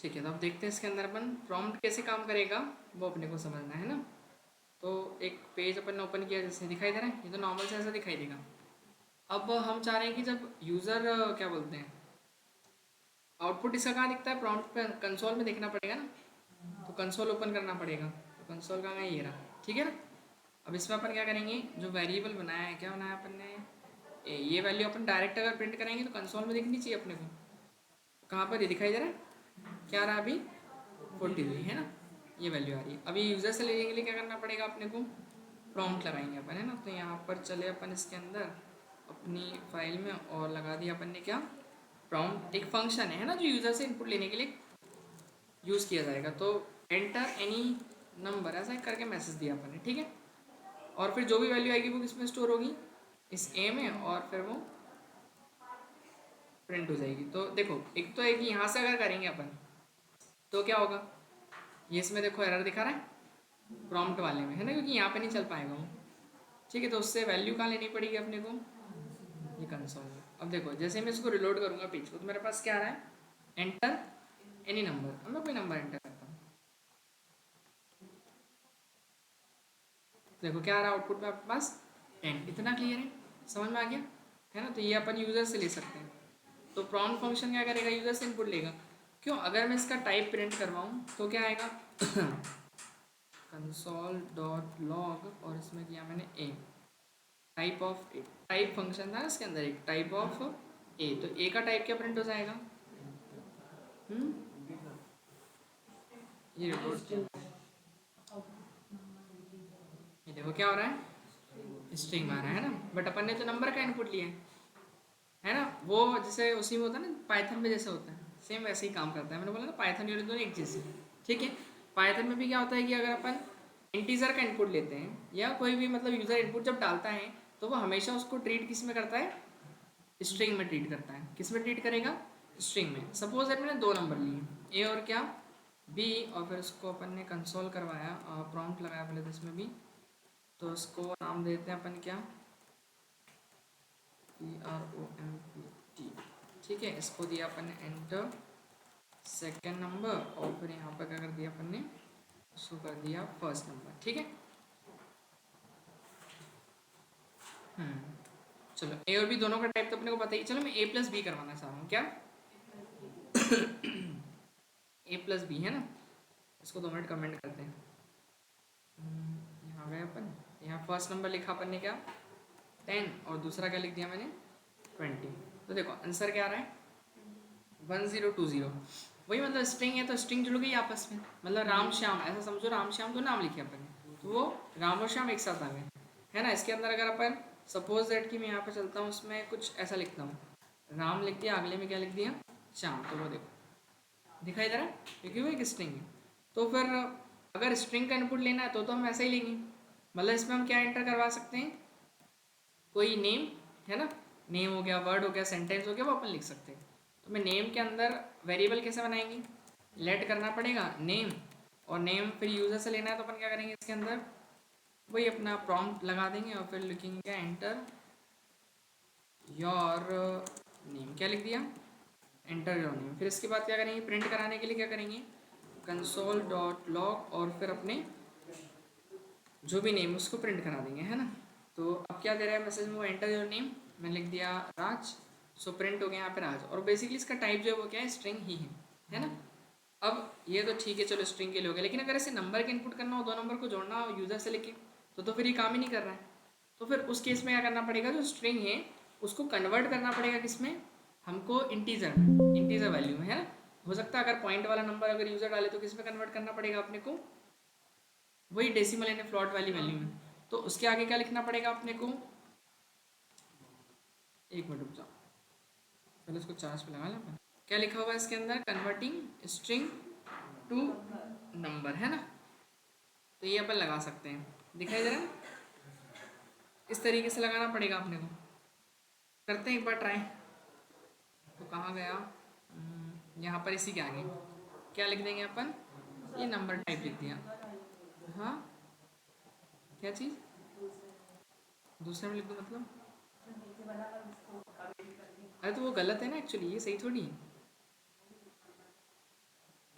ठीक है, तो अब देखते हैं इसके अंदर अपन प्रॉम्प्ट कैसे काम करेगा वो अपने को समझना है ना। तो एक पेज अपन ने ओपन किया, जैसे दिखाई दे रहा है, ये तो नॉर्मल से ऐसा दिखाई देगा। अब हम चाह रहे हैं कि जब यूज़र क्या बोलते हैं, आउटपुट इसका कहाँ दिखता है, प्रॉम्प्ट पे कंसोल में देखना पड़ेगा ना। तो कंसोल ओपन करना पड़ेगा, तो कंसोल का मैं ये रहा, ठीक है ना। अब इसमें अपन क्या करेंगे, जो वेरिएबल बनाया है, क्या बनाया अपन ने, ये वैल्यू अपन डायरेक्ट अगर प्रिंट करेंगे तो कंसोल में दिखनी चाहिए अपने को। कहाँ पर ये दिखाई दे रहा है, क्या रहा अभी, 43 है ना, ये वैल्यू आ रही है। अभी यूज़र से लेने के लिए क्या करना पड़ेगा अपने को, प्रॉम्प्ट लगाएंगे अपन, है ना। तो यहाँ पर चले अपन इसके अंदर अपनी फाइल में और लगा दिया अपन ने क्या, प्रॉम्प्ट एक फंक्शन है ना, जो यूज़र से इनपुट लेने के लिए यूज़ किया जाएगा। तो एंटर एनी नंबर ऐसा करके मैसेज दिया अपन ने, ठीक है। और फिर जो भी वैल्यू आएगी वो किस में स्टोर होगी, इस ए में, और फिर वो प्रिंट हो जाएगी। तो देखो, एक तो है कि यहाँ से अगर करेंगे अपन तो क्या होगा, ये इसमें देखो एरर दिखा रहा है प्रॉम्प्ट वाले में, है ना, क्योंकि यहाँ पे नहीं चल पाएगा वो, ठीक है। तो उससे वैल्यू कहाँ लेनी पड़ेगी अपने को, ये कंसोल में। अब देखो, जैसे मैं इसको रिलोड करूँगा पेज को, तो मेरे पास क्या आ रहा है, एंटर एनी नंबर। अब मैं कोई नंबर एंटर करता हूँ, देखो क्या आ रहा है आउटपुट में आपके पास, 10। इतना क्लियर है, समझ में आ गया, है ना। तो ये अपन यूज़र से ले सकते हैं। तो प्रॉम्प्ट फंक्शन क्या करेगा, यूज़र से इनपुट लेगा। क्यों, अगर मैं इसका टाइप प्रिंट करवाऊँ तो क्या आएगा कंसोल डॉट लॉग, और इसमें किया मैंने a, type of a, type function था इसके अंदर एक टाइप ऑफ ए। तो ए का टाइप क्या प्रिंट हो जाएगा, हम्म, ये रिपोर्ट, ये देखो क्या हो रहा है, स्ट्रिंग आ रहा है ना। बट अपन ने तो नंबर का इनपुट लिया है ना। वो जैसे उसी में होता है ना, पाइथन में जैसे होता है, सेम वैसे ही काम करता है। मैंने बोला ना पाइथन और दोनों एक जैसे, ठीक है। पाइथन में भी क्या होता है कि अगर अपन इंटीजर का इनपुट लेते हैं, या कोई भी मतलब यूज़र इनपुट जब डालता है, तो वो हमेशा उसको ट्रीट किस में करता है, स्ट्रिंग में ट्रीट करता है। किस में ट्रीट करेगा, स्ट्रिंग में। सपोज दैट मैंने दो नंबर लिए, ए और क्या, बी, और फिर उसको अपन ने कंसोल करवाया, प्रॉम्प्ट लगाया पहले तो इसमें भी। तो उसको नाम देते हैं अपन क्या, PROMPT, ठीक है। इसको दिया अपन ने एंटर सेकेंड नंबर, और फिर यहाँ पर क्या कर दिया अपन ने, उसको कर दिया फर्स्ट नंबर, ठीक है। चलो, ए और बी दोनों का टाइप तो अपने को पता ही। चलो मैं ए प्लस बी करवाना चाह रहा हूँ, क्या ए प्लस बी है ना। इसको 2 मिनट कमेंट करते हैं। यहाँ गए अपन, यहाँ फर्स्ट नंबर लिखा अपन ने क्या, 10, और दूसरा क्या लिख दिया मैंने, 20। तो देखो आंसर क्या आ रहा है, 1020। वही मतलब स्ट्रिंग है तो स्ट्रिंग जुड़ गई आपस में, मतलब राम श्याम ऐसा समझो, राम श्याम तो नाम लिखे अपन ने, तो वो राम और श्याम एक साथ आ गए, है ना। इसके अंदर अगर अपन सपोज दैट कि मैं यहाँ पे चलता हूँ, उसमें कुछ ऐसा लिखता हूँ, राम लिख दिया, अगले में क्या लिख दिया, श्याम, तो वो देखो दिखाई दे रहा है, क्योंकि वो एक स्ट्रिंग है। तो फिर अगर स्ट्रिंग का इनपुट लेना है तो हम ऐसा ही लेंगे। मतलब इसमें हम क्या एंटर करवा सकते हैं, कोई नेम, है ना, नेम हो गया, वर्ड हो गया, सेंटेंस हो गया, वो अपन लिख सकते हैं। तो मैं नेम के अंदर वेरिएबल कैसे बनाएंगे, लेट करना पड़ेगा नेम, और नेम फिर यूज़र से लेना है, तो अपन क्या करेंगे इसके अंदर, वही अपना प्रॉम्प्ट लगा देंगे, और फिर लिखेंगे एंटर योर नेम, क्या लिख दिया, एंटर योर नेम। फिर इसके बाद क्या करेंगे, प्रिंट कराने के लिए क्या करेंगे, कंसोल डॉट लॉग, और फिर अपने जो भी नेम उसको प्रिंट करा देंगे, है ना। तो अब क्या दे रहा है मैसेज में, वो एंटर योर नेम, मैंने लिख दिया राज, सो प्रिंट हो गया यहाँ पे राज। और बेसिकली इसका टाइप जो है वो क्या है, स्ट्रिंग ही है ना। अब ये तो ठीक है, चलो स्ट्रिंग के लिए हो गया, लेकिन अगर ऐसे नंबर के इनपुट करना हो, दो नंबर को जोड़ना हो यूज़र से लेके, तो फिर ये काम ही नहीं कर रहा है। तो फिर उस केस में क्या करना पड़ेगा, जो स्ट्रिंग है उसको कन्वर्ट करना पड़ेगा किसमें, हमको इंटीजर में, इंटीजर वैल्यू में, है ना। हो सकता है अगर पॉइंट वाला नंबर अगर यूज़र डाले तो किस में कन्वर्ट करना पड़ेगा अपने को, वही डेसिमल यानी फ्लॉट वाली वैल्यू में। तो उसके आगे क्या लिखना पड़ेगा अपने को, एक मिनट रुक जाओ, पहले इसको चार्ज पे लगा लें। क्या लिखा हुआ है इसके अंदर, कन्वर्टिंग स्ट्रिंग टू नंबर, है ना। तो ये अपन लगा सकते हैं, दिखाई दे रहा है, इस तरीके से लगाना पड़ेगा अपने को। करते हैं एक बार ट्राई। तो कहाँ गया, यहाँ पर इसी के आगे क्या लिख देंगे अपन, ये नंबर टाइप लिख दिया। हाँ, क्या चीज़, दूसरे में लिख दो मतलब, अरे तो वो गलत है ना एक्चुअली, ये सही थोड़ी है।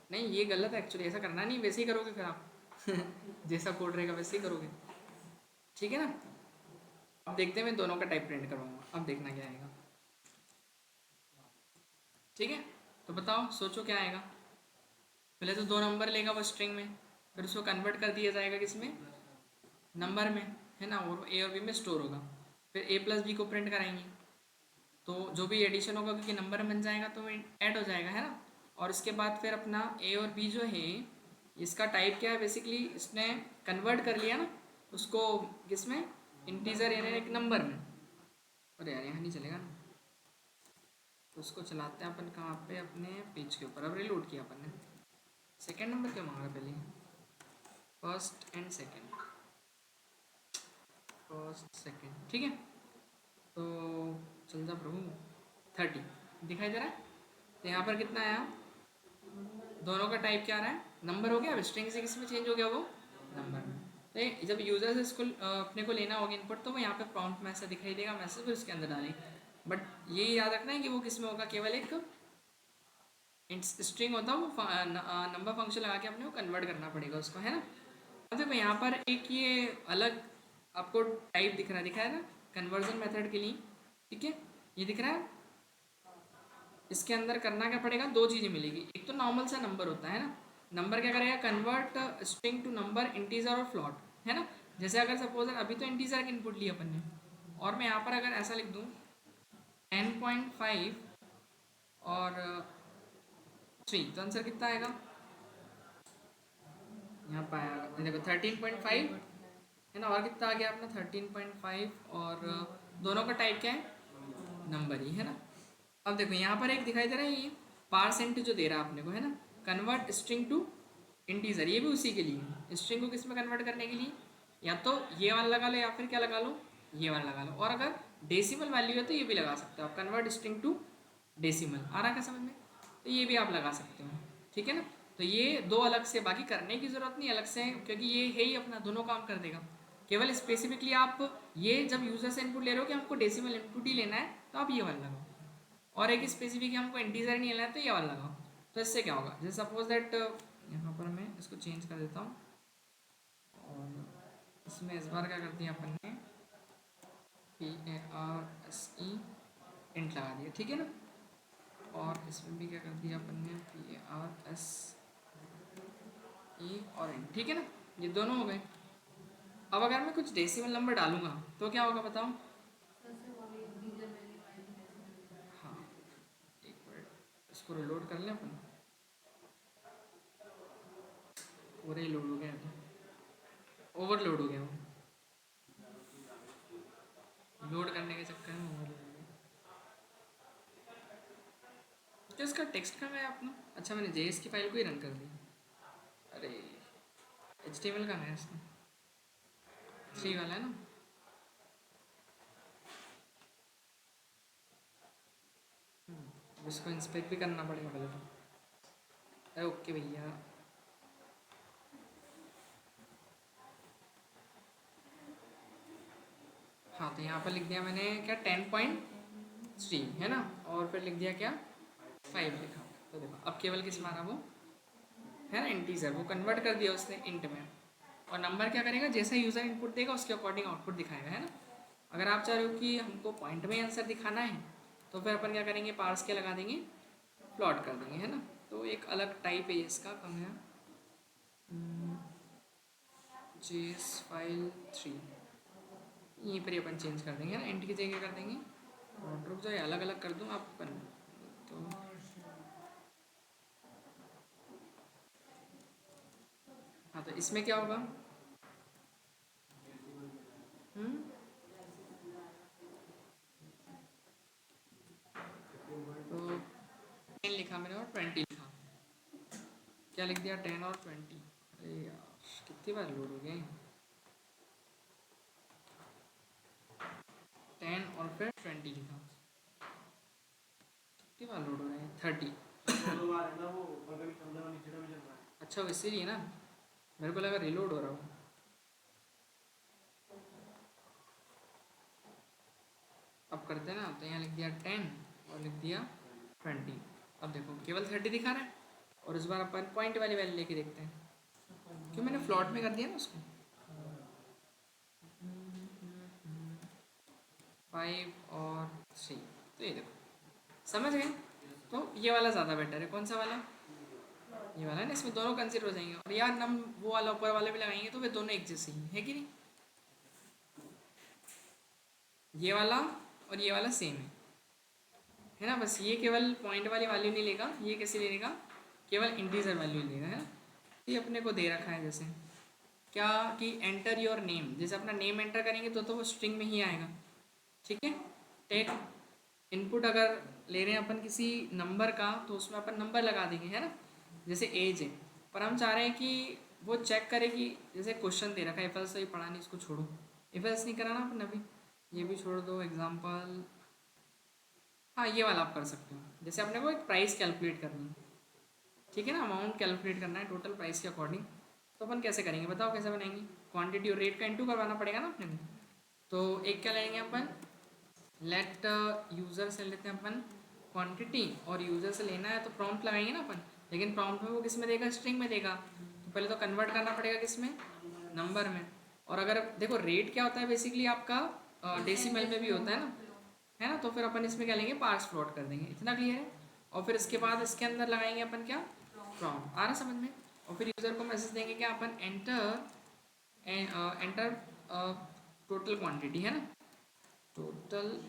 नहीं ये गलत है एक्चुअली, ऐसा करना नहीं, वैसे ही करोगे फिर आप जैसा कोड रहेगा वैसे ही करोगे, ठीक है ना। अब देखते हैं, मैं दोनों का टाइप प्रिंट करवाऊंगा, अब देखना क्या आएगा, ठीक है। तो बताओ, सोचो क्या आएगा। पहले तो 2 नंबर लेगा वो स्ट्रिंग में, फिर उसको कन्वर्ट कर दिया जाएगा किसमें, नंबर में, है ना, और ए और बी में स्टोर होगा। फिर ए प्लस बी को प्रिंट कराएंगे, तो जो भी एडिशन होगा क्योंकि नंबर बन जाएगा तो ऐड हो जाएगा, है ना। और इसके बाद फिर अपना ए और बी जो है, इसका टाइप क्या है, बेसिकली इसने कन्वर्ट कर लिया ना उसको किसमें, इंटीजर यानी एक नंबर में। अरे यार यहाँ नहीं चलेगा ना, तो उसको चलाते हैं अपन कहाँ पे, अपने पेज के ऊपर। अब रिलोड किया अपन ने, सेकेंड नंबर क्यों मांगा पहले, first and second, first second, ठीक है। तो चल जा प्रभु, 30 दिखाई दे रहा है। तो यहाँ पर कितना आया, दोनों का टाइप क्या आ रहा है, नंबर हो गया। अब स्ट्रिंग से किस में चेंज हो गया, वो नंबर में। तो जब यूजर से इसको अपने को लेना होगा इनपुट, तो वो यहाँ पे प्रॉम्प्ट में ऐसा दिखाई देगा मैसेज, फिर उसके अंदर डालें। बट ये याद रखना है कि वो किस में होगा, केवल एक स्ट्रिंग होता है, वो नंबर फंक्शन लगा के अपने को कन्वर्ट करना पड़ेगा उसको, है ना। अब देखो यहाँ पर एक ये अलग आपको टाइप दिख रहा है ना कन्वर्जन मेथड के लिए, ठीक है, ये दिख रहा है। इसके अंदर करना क्या पड़ेगा, 2 चीज़ें मिलेगी। एक तो नॉर्मल सा नंबर होता है ना, नंबर क्या करेगा, convert string to number, integer और फ्लॉट, है ना। जैसे अगर सपोज अभी तो इंटीजर की इनपुट ली अपन ने, और मैं यहाँ पर अगर ऐसा लिख दूँ 10.5 और 3, तो आंसर कितना आएगा, यहाँ पर आएगा देखो 13.5, है ना। और कितना आ गया अपना 13.5, और दोनों का टाइप क्या है, नंबर ही, है ना। अब देखो यहाँ पर एक दिखाई दे रहा है ये पारसेंट जो दे रहा है अपने को, है ना, कन्वर्ट स्ट्रिंग टू इंटीजर, ये भी उसी के लिए, स्ट्रिंग को किस में कन्वर्ट करने के लिए, या तो ये वाला लगा लो या फिर क्या लगा लो, ये वाला लगा लो। और अगर डेसिमल वैल्यू है तो ये भी लगा सकते हो आप, कन्वर्ट स्ट्रिंग टू डेसिमल, आ रहा क्या समझ में, तो ये भी आप लगा सकते हो, ठीक है ना। तो ये दो अलग से, बाकी करने की ज़रूरत नहीं अलग से, क्योंकि ये है ही अपना, दोनों काम कर देगा। केवल स्पेसिफिकली आप ये जब यूज़र से इनपुट ले रहे हो कि हमको डेसिमल इनपुट ही लेना है, तो आप ये वाला लगाओ। और एक स्पेसिफिक हमको इंटीजर नहीं लेना है तो ये वाला लगाओ। तो इससे क्या होगा, जैसे सपोज दैट यहाँ पर मैं इसको चेंज कर देता हूँ, और इसमें इस बार क्या कर दिया अपन ने, PARSE इंट लगा दिया, ठीक है ना। और इसमें भी क्या कर दिया अपन ने, PARSE और इंट, ठीक है ना। ये दोनों हो गए। अब अगर मैं कुछ डेसिमल नंबर डालूंगा तो क्या होगा बताओ, हाँ एक मिनट इसको रिलोड कर लें अपन, पूरा ही लोड हो गया, तो ओवरलोड हो गया वो, लोड करने के चक्कर में ओवरलोड हो गया। तो इसका टेक्स्ट कहाँ है अपना, अच्छा मैंने जेएस की फाइल को ही रन कर दी, अरे HTML कहाँ है इसका, 3 वाला है ना। अब इसको इंस्पेक्ट भी करना पड़ेगा पहले तो, अरे ओके भैया। हाँ तो यहाँ पर लिख दिया मैंने क्या, 10.3, है ना, और फिर लिख दिया क्या, 5 लिखा। तो देखो अब केवल किस मारा वो, है ना, इंटीजर, वो कन्वर्ट कर दिया उसने इंट में। और नंबर क्या करेगा, जैसा यूज़र इनपुट देगा उसके अकॉर्डिंग आउटपुट दिखाएगा, है ना। अगर आप चाह रहे हो कि हमको पॉइंट में आंसर दिखाना है, तो फिर अपन क्या करेंगे, पार्स के लगा देंगे, प्लॉट कर देंगे, है ना। तो एक अलग टाइप है इसका, कम है जेएस फाइल 3, यहीं पर ही अपन चेंज कर देंगे ना, इंट की जगह कर देंगे। और रुक जाए, अलग अलग कर दूँ आप तो, हाँ तो इसमें क्या होगा, हम्म, तो 10 लिखा मैंने और 20 लिखा, क्या लिख दिया, 10 और 20, अरे यार कितनी बार लोड हो गए, 10 और फिर 20 लिखा, कितनी बार लोड हो रहे हैं, 30। अच्छा वो इसीलिए ना, मेरे को लगा रिलोड हो रहा हो। अब करते हैं ना, तो यहाँ लिख दिया 10 और लिख दिया 20। अब देखो केवल 30 दिखा रहा है, और इस बार अपन पॉइंट वाली वैल्यू लेके देखते हैं। क्यों मैंने फ्लॉट में कर दिया ना उसको, 5 और 3। तो ये देखो समझ गए। तो ये वाला ज़्यादा बेटर है। कौन सा वाला? ये वाला है ना, इसमें दोनों कंसिडर हो जाएंगे। और यार नम वो वाला ऊपर वाले भी लगाएंगे तो वे दोनों एक जैसे ही है कि नहीं। ये वाला और ये वाला सेम है ना। बस ये केवल पॉइंट वाली वैल्यू नहीं लेगा, ये कैसे ले लेगा, केवल इंटीजर वैल्यू लेगा, है ना। ये अपने को दे रखा है जैसे क्या कि एंटर योर नेम, जैसे अपना नेम एंटर करेंगे तो वो स्ट्रिंग में ही आएगा, ठीक है। टेक इनपुट अगर ले रहे हैं अपन किसी नंबर का तो उसमें अपन नंबर लगा देंगे, है ना। जैसे एज है, पर हम चाह रहे हैं कि वो चेक करे कि जैसे क्वेश्चन दे रखा है इफ एल्स, तो ये पढ़ा नहीं, इसको छोड़ो, इफ एल्स नहीं कराना अपन अभी, ये भी छोड़ दो। एग्जाम्पल, हाँ ये वाला आप कर सकते हो। जैसे अपने को एक प्राइस कैलकुलेट करनी है, ठीक है ना, अमाउंट कैलकुलेट करना है टोटल प्राइस के अकॉर्डिंग। तो अपन कैसे करेंगे बताओ, कैसे बनाएंगे? क्वांटिटी और रेट का इंटू करवाना पड़ेगा ना अपने को। तो एक क्या लेंगे अपन, लेट यूज़र से लेते हैं अपन क्वांटिटी, और यूज़र से लेना है तो प्रॉम्प्ट लगाएंगे ना अपन। लेकिन प्रॉम्प्ट में वो किस में देगा, स्ट्रिंग में देगा। तो पहले तो कन्वर्ट करना पड़ेगा किस में, नंबर में। और अगर देखो रेट क्या होता है बेसिकली आपका डेसिमल में भी होता है ना। तो फिर अपन इसमें क्या लेंगे, पार्स प्लॉट कर देंगे। इतना क्लियर है। और फिर इसके बाद इसके अंदर लगाएंगे अपन क्या, प्रॉम्प्ट। आ रहा समझ में। और फिर यूज़र को मैसेज देंगे क्या अपन, एंटर टोटल क्वांटिटी, है ना, टोटल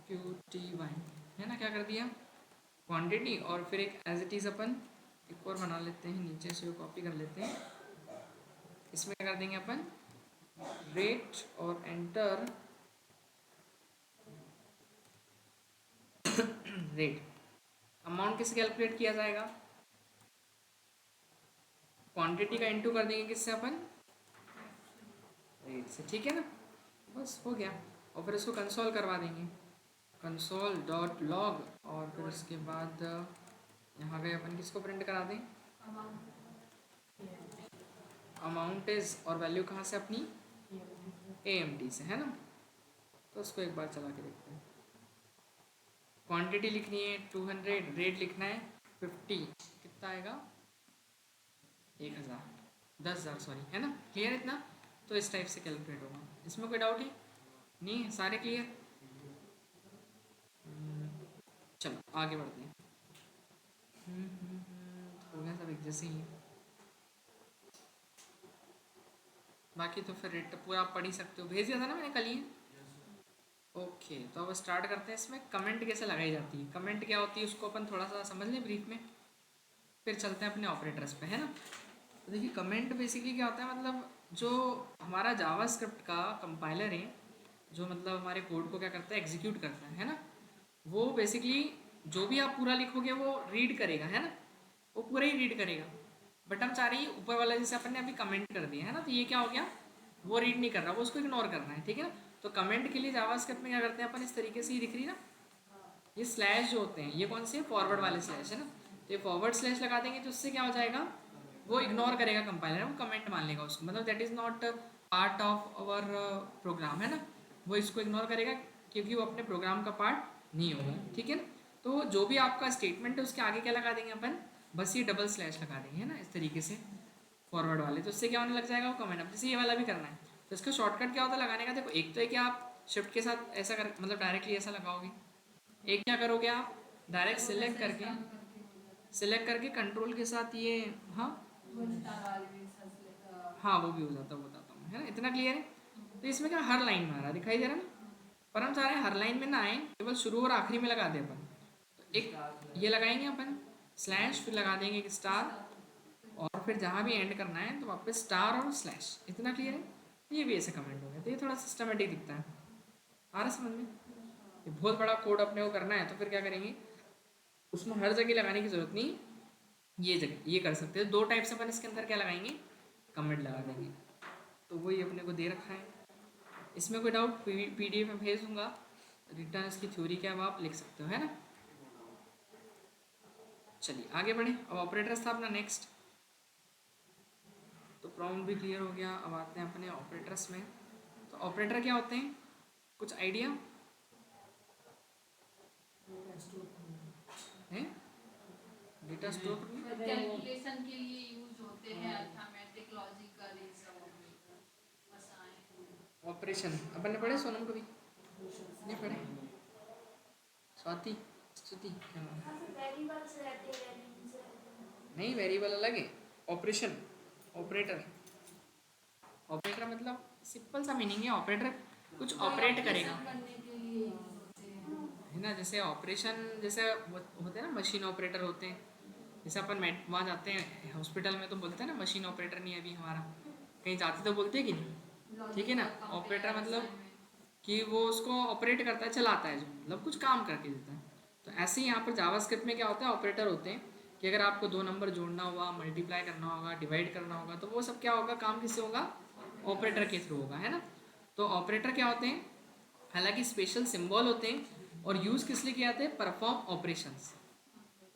QTY, है ना। क्या कर दिया, क्वांटिटी। और फिर एक एज इट इज़ अपन एक और बना लेते हैं, नीचे से कॉपी कर लेते हैं। इसमें क्या कर देंगे अपन, रेट और एंटर रेट। अमाउंट किससे कैलकुलेट किया जाएगा, क्वांटिटी का इंटू कर देंगे किससे अपन, रेट से, ठीक है ना। बस हो गया। और फिर इसको कंसोल करवा देंगे, कंसोल डॉट लॉग। और फिर उसके बाद यहाँ गए अपन किसको प्रिंट करा दें, अमाउंट इज, और वैल्यू कहाँ से अपनी, AMT से, है ना। तो उसको एक बार चला के देखते हैं। क्वांटिटी लिखनी है 200, रेट लिखना है 50, कितना आएगा 1000, 10,000 सॉरी, है ना। क्लियर इतना। तो इस टाइप से कैलकुलेट होगा। इसमें कोई डाउट है नहीं, सारे क्लियर। चलो आगे बढ़ते हैं। हो गया सब एक जैसे ही। बाकी तो फिर रेट पूरा आप पढ़ ही सकते हो, भेज दिया था ना मैंने कल ही। ओके, तो अब स्टार्ट करते हैं। इसमें कमेंट कैसे लगाई जाती है, कमेंट क्या होती है उसको अपन थोड़ा सा समझ लें ब्रीफ में, फिर चलते हैं अपने ऑपरेटर्स पे, है ना। तो देखिए कमेंट बेसिकली क्या होता है, मतलब जो हमारा जावास्क्रिप्ट का कंपाइलर है, जो मतलब हमारे कोड को क्या करता है, एग्जीक्यूट करता है ना। वो बेसिकली जो भी आप पूरा लिखोगे वो रीड करेगा, है ना, वो पूरा ही रीड करेगा। बट हम चाह रहे हैं ऊपर वाला जैसे अपन ने अभी कमेंट कर दिया है ना, तो ये क्या हो गया, वो रीड नहीं कर रहा, वो उसको इग्नोर करना है, ठीक है ना। तो कमेंट के लिए जावास्क्रिप्ट में क्या करते हैं अपन, इस तरीके से ही दिख रही ना, ये स्लैश जो होते हैं, ये कौन से फॉरवर्ड वाले स्लैश है ना। तो ये फॉरवर्ड स्लैश लगा देंगे तो उससे क्या हो जाएगा, वो इग्नोर करेगा कंपाइलर, वो कमेंट मान लेगा उसको, मतलब that is not part of our program, है ना। वो इसको इग्नोर करेगा क्योंकि वो अपने प्रोग्राम का पार्ट नहीं होगा, ठीक है ना। तो जो भी आपका स्टेटमेंट है उसके आगे क्या लगा देंगे अपन, बस ये डबल स्लैश लगा देंगे, है ना, इस तरीके से फॉरवर्ड वाले। तो उससे क्या होने लग जाएगा, वो कमेंट। अब जैसे ये वाला भी करना है तो इसका शॉर्टकट क्या होता है लगाने का, देखो एक तो है कि आप शिफ्ट के साथ ऐसा कर, मतलब डायरेक्टली ऐसा लगाओगे। एक क्या करोगे आप, डायरेक्ट सिलेक्ट करके कंट्रोल के साथ ये, हाँ हाँ वो भी हो जाता है, वो बताता हूँ, है ना। इतना क्लियर है। तो इसमें क्या हर लाइन में आ रहा दिखाई दे रहा ना, पर हम चाह रहे हैं हर लाइन में ना आए, केवल शुरू और आखिरी में लगा दे अपन। तो एक ये लगाएंगे अपन स्लैश, फिर लगा देंगे एक स्टार, और फिर जहाँ भी एंड करना है तो वापस स्टार और स्लैश। इतना क्लियर है। ये भी ऐसे कमेंट हो गया, तो ये थोड़ा सिस्टमेटिक दिखता है। आ रहा समझ में। ये बहुत बड़ा कोड अपने को करना है तो फिर क्या करेंगे, उसमें हर जगह लगाने की जरूरत नहीं, ये जगह ये कर सकते हैं। दो टाइप से अपन इसके अंदर क्या लगाएंगे, कमेंट लगा देंगे। तो वही अपने को दे रखा है। इसमें कोई डाउट, PDF में भेज दूंगा, रिटर्न इसकी थ्योरी क्या है वो आप लिख सकते हो, है ना। चलिए आगे बढ़े। अब ऑपरेटर्स था अपना नेक्स्ट। तो प्रॉम्प्ट भी क्लियर हो गया। अब आते हैं अपने ऑपरेटर्स में। तो ऑपरेटर क्या होते हैं, कुछ आइडिया है, डेटा स्टोर करने कैलकुलेशन के लिए यूज होते हैं, अर्थमेटिक, लॉजिकल, ये सब बस आए। ऑपरेशन अपन ने पढ़े सोनम कभी नहीं पढ़े? स्वाति स्तुति क्या नाम है? वेरिएबल्स रहते हैं, वेरिएबल्स रहते हैं। नहीं, वेरिएबल अलग है, ऑपरेशन ऑपरेटर। ऑपरेटर मतलब सिंपल सा मीनिंग है, ऑपरेटर कुछ ऑपरेट करेगा करने के लिए use होते हैं। है ना। जैसे ऑपरेशन जैसे होते हैं ना, मशीन ऑपरेटर होते हैं। जैसे अपन वहाँ जाते हैं हॉस्पिटल में तो बोलते हैं ना मशीन ऑपरेटर नहीं है अभी हमारा, कहीं जाते तो बोलते हैं कि नहीं, ठीक है ना। ऑपरेटर मतलब कि वो उसको ऑपरेट करता है, चलाता है, जो मतलब कुछ काम करके देता है। तो ऐसे ही यहाँ पर जावास्क्रिप्ट में क्या होता है, ऑपरेटर होते हैं कि अगर आपको दो नंबर जोड़ना होगा, मल्टीप्लाई करना होगा, डिवाइड करना होगा, तो वो सब क्या होगा, काम किससे होगा, ऑपरेटर के थ्रू होगा, है ना। तो ऑपरेटर क्या होते हैं, हालांकि स्पेशल सिंबल होते हैं और यूज़ किस लिए किए जाते हैं, परफॉर्म ऑपरेशंस,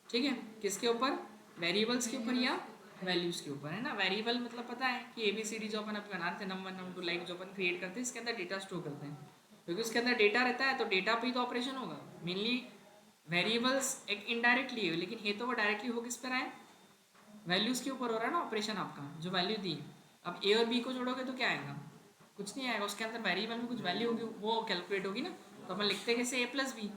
ठीक है। किसके ऊपर, वेरिएबल्स के ऊपर या वैल्यूज़ के ऊपर, है ना। वेरिएबल मतलब पता है कि ABCD जो अपन अभी बना रहे थे, नंबर नंबर टू लाइक जो अपन क्रिएट करते हैं, इसके अंदर डेटा स्टोर करते हैं, क्योंकि उसके अंदर डेटा रहता है, तो डेटा पे ही तो ऑपरेशन होगा मेनली। वेरिएबल्स एक इनडायरेक्टली है, लेकिन ये तो वो डायरेक्टली हो किस पर आए, वैल्यूज़ के ऊपर हो रहा है ना ऑपरेशन आपका, जो वैल्यू दी। अब A और B को जोड़ोगे तो क्या आएगा, कुछ नहीं आएगा, उसके अंदर वेरिएबल में कुछ वैल्यू होगी, वो कैलकुलेट होगी ना। तो अपन लिखते हैं कैसे A+B,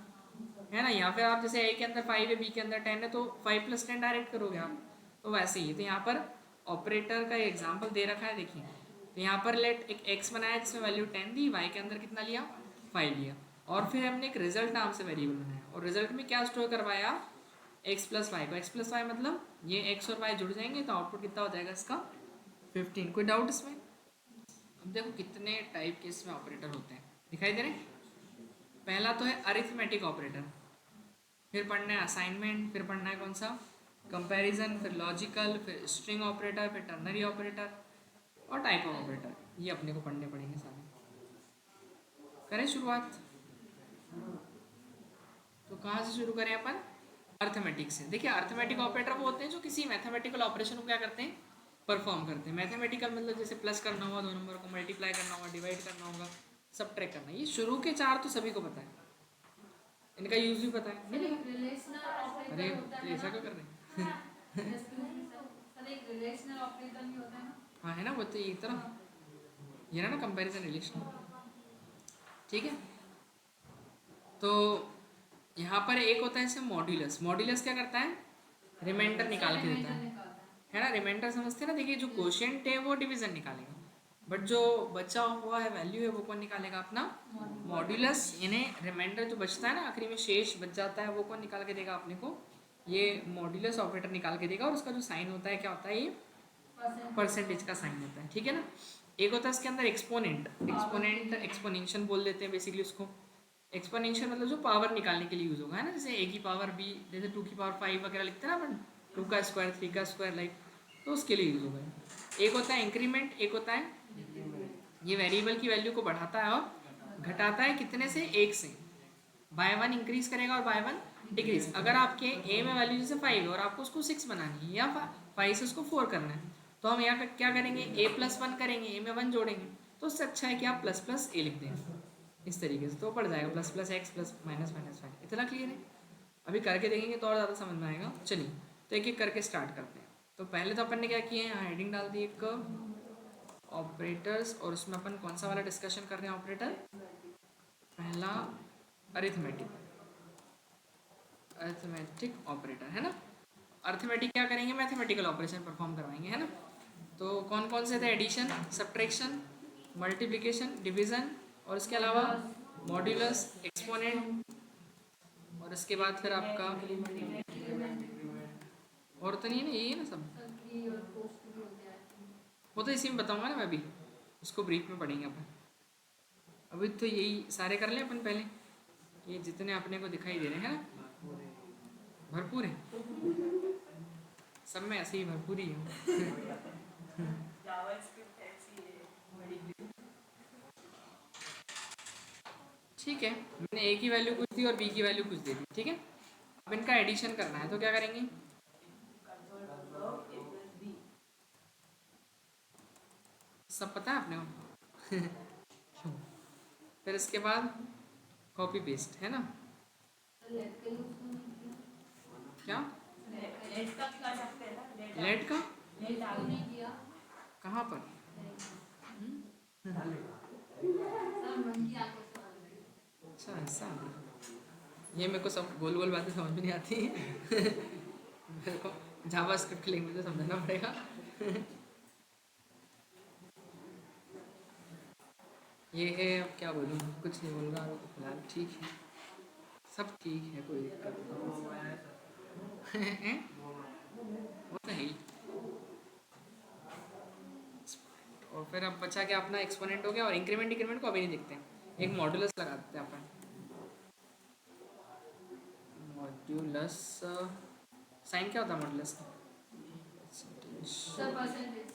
है ना। या फिर आप जैसे A के अंदर 5 है, B के अंदर 10 है, तो 5+10 डायरेक्ट करोगे आप, तो वैसे ही। तो यहाँ पर ऑपरेटर का एग्जाम्पल दे रखा है, देखिए। तो यहाँ पर लेट एक x बनाया जिसमें वैल्यू 10 दी, y के अंदर कितना लिया, 5 लिया, और फिर हमने एक रिजल्ट नाम से वेरिएबल बनाया, और रिजल्ट में क्या स्टोर करवाया, x+y को। x+y मतलब ये x और y जुड़ जाएंगे तो आउटपुट कितना हो जाएगा इसका, 15। कोई डाउट इसमें? अब देखो कितने टाइप के इसमें ऑपरेटर होते हैं, दिखाई दे रहे हैं। पहला तो है अरिथमेटिक ऑपरेटर, फिर पढ़ना है असाइनमेंट, फिर पढ़ना है कौन सा, कंपैरिजन, फिर लॉजिकल, फिर स्ट्रिंग ऑपरेटर, फिर टर्नरी ऑपरेटर और टाइप ऑफ ऑपरेटर, ये अपने को पढ़ने पड़ेंगे सारे। करें शुरुआत, तो कहाँ से शुरू करें अपन, अर्थमेटिक से। देखिए अर्थमेटिक ऑपरेटर वो होते हैं जो किसी मैथमेटिकल ऑपरेशन को क्या करते हैं, परफॉर्म करते हैं। मैथमेटिकल मतलब जैसे प्लस करना होगा दो नंबर को, मल्टीप्लाई करना होगा, डिवाइड करना होगा, सब्ट्रैक्ट करना, ये शुरू के चार तो सभी को पता है, इनका यूज भी पता है, नहीं पता? रिलेशनल ऑपरेटर अरे होता तो है ऐसा ना, क्यों कर रहे हैं सर एक रिलेशनल ऑपरेटर भी होता है ना। हाँ है ना, वो तो एक तरह ये ना कंपैरिजन रिलेशन, ठीक है। तो यहाँ पर एक होता है जैसे मॉड्यूलस। मॉड्यूलस क्या करता है, रिमाइंडर निकाल के देता है ना। रिमाइंडर समझते हैं ना, देखिए जो क्वोशिएंट है वो डिवीजन निकालेगा, बट जो बचा हुआ है वैल्यू है वो कौन निकालेगा, अपना मॉड्यूलस। यानी रिमाइंडर जो बचता है ना, आखिरी में शेष बच जाता है, वो कौन निकाल के देगा अपने को, ये मॉड्यूलस ऑपरेटर निकाल के देगा। और उसका जो साइन होता है क्या होता है, ये परसेंटेज का साइन होता है, ठीक है ना। एक होता है इसके अंदर एक्सपोनेंट, एक्सपोनेंट एक्सपोनेंशियल बोल देते हैं बेसिकली उसको। एक्सपोनेंशियल मतलब जो पावर निकालने के लिए यूज होगा, है ना, जैसे a की पावर b, जैसे 2 की पावर 5 वगैरह लिखते हैं ना अपन, 2 का स्क्वायर 3 का स्क्वायर लाइक, तो उसके लिए यूज होगा। एक होता है इंक्रीमेंट, एक होता है ये वेरिएबल की वैल्यू को बढ़ाता है और घटाता है, कितने से, एक से। बाय 1 इंक्रीज करेगा और बाय 1 डिक्रीज। अगर आपके a में वैल्यू जैसे 5 है और आपको उसको 6 बनानी है, या 5 से उसको 4 करना है, तो हम यहाँ पे क्या करेंगे, a+1 करेंगे, a में 1 जोड़ेंगे, तो उससे अच्छा है कि आप प्लस प्लस a लिख दें इस तरीके से, तो पड़ जाएगा plus plus x plus minus minus 5। इतना क्लियर है? अभी करके देखेंगे तो और ज़्यादा समझ में आएगा। चलिए तो एक एक करके स्टार्ट करते हैं। तो पहले तो अपन ने क्या किए हैं, हेडिंग डाल दी एक ऑपरेटर्स, और उसमें अपन कौन सा वाला डिस्कशन कर रहे हैं, ऑपरेटर पहला अरिथमेटिक, अरिथमेटिक ऑपरेटर, है ना। अरिथमेटिक क्या करेंगे, मैथमेटिकल ऑपरेशन परफॉर्म करवाएंगे, है ना। तो कौन कौन से थे, एडिशन, सब्ट्रैक्शन, मल्टीप्लिकेशन, डिवीज़न, और इसके अलावा मॉड्यूलस, एक्सपोनेंट, और इसके बाद फिर आपका और तो नहीं है ना, यही है ना सब, वो तो इसी में बताऊंगा ना मैं भी, उसको ब्रीफ में पढ़ेंगे अपन। अभी तो यही सारे कर लें अपन पहले, ये जितने अपने को दिखाई दे रहे हैं ना, भरपूर है, सब में ऐसे ही भरपूर ही है ठीक है। मैंने a की वैल्यू कुछ दी और b की वैल्यू कुछ दे दी, ठीक है। अब इनका एडिशन करना है, तो क्या करेंगे, सब पता है आपने को फिर इसके बाद कॉपी पेस्ट, है ना। क्या लेट का भी कर सकते हैं ना, लेट का लेट आ क्यों गया। नहीं किया कहाँ पर? सर मन की आंखों से बोल रही हूँ। अच्छा ऐसा, ये मेरे को सब गोल गोल बातें समझ में नहीं आती मेरे को जावास्क्रिप्ट लैंग्वेज में समझना पड़ेगा ये है, अब क्या बोलूँ, कुछ नहीं बोल रहा हूँ फिलहाल, ठीक है, सब ठीक है, कोई दिक्कत नहीं वो तो है ही। और फिर अब बचा क्या अपना, एक्सपोनेंट हो गया, और इंक्रीमेंट डिक्रीमेंट को अभी नहीं देखते हैं, एक मॉड्यूलस लगा देते हैं अपन। मॉड्यूलस साइन क्या होता है मॉड्यूलस का? सर परसेंटेज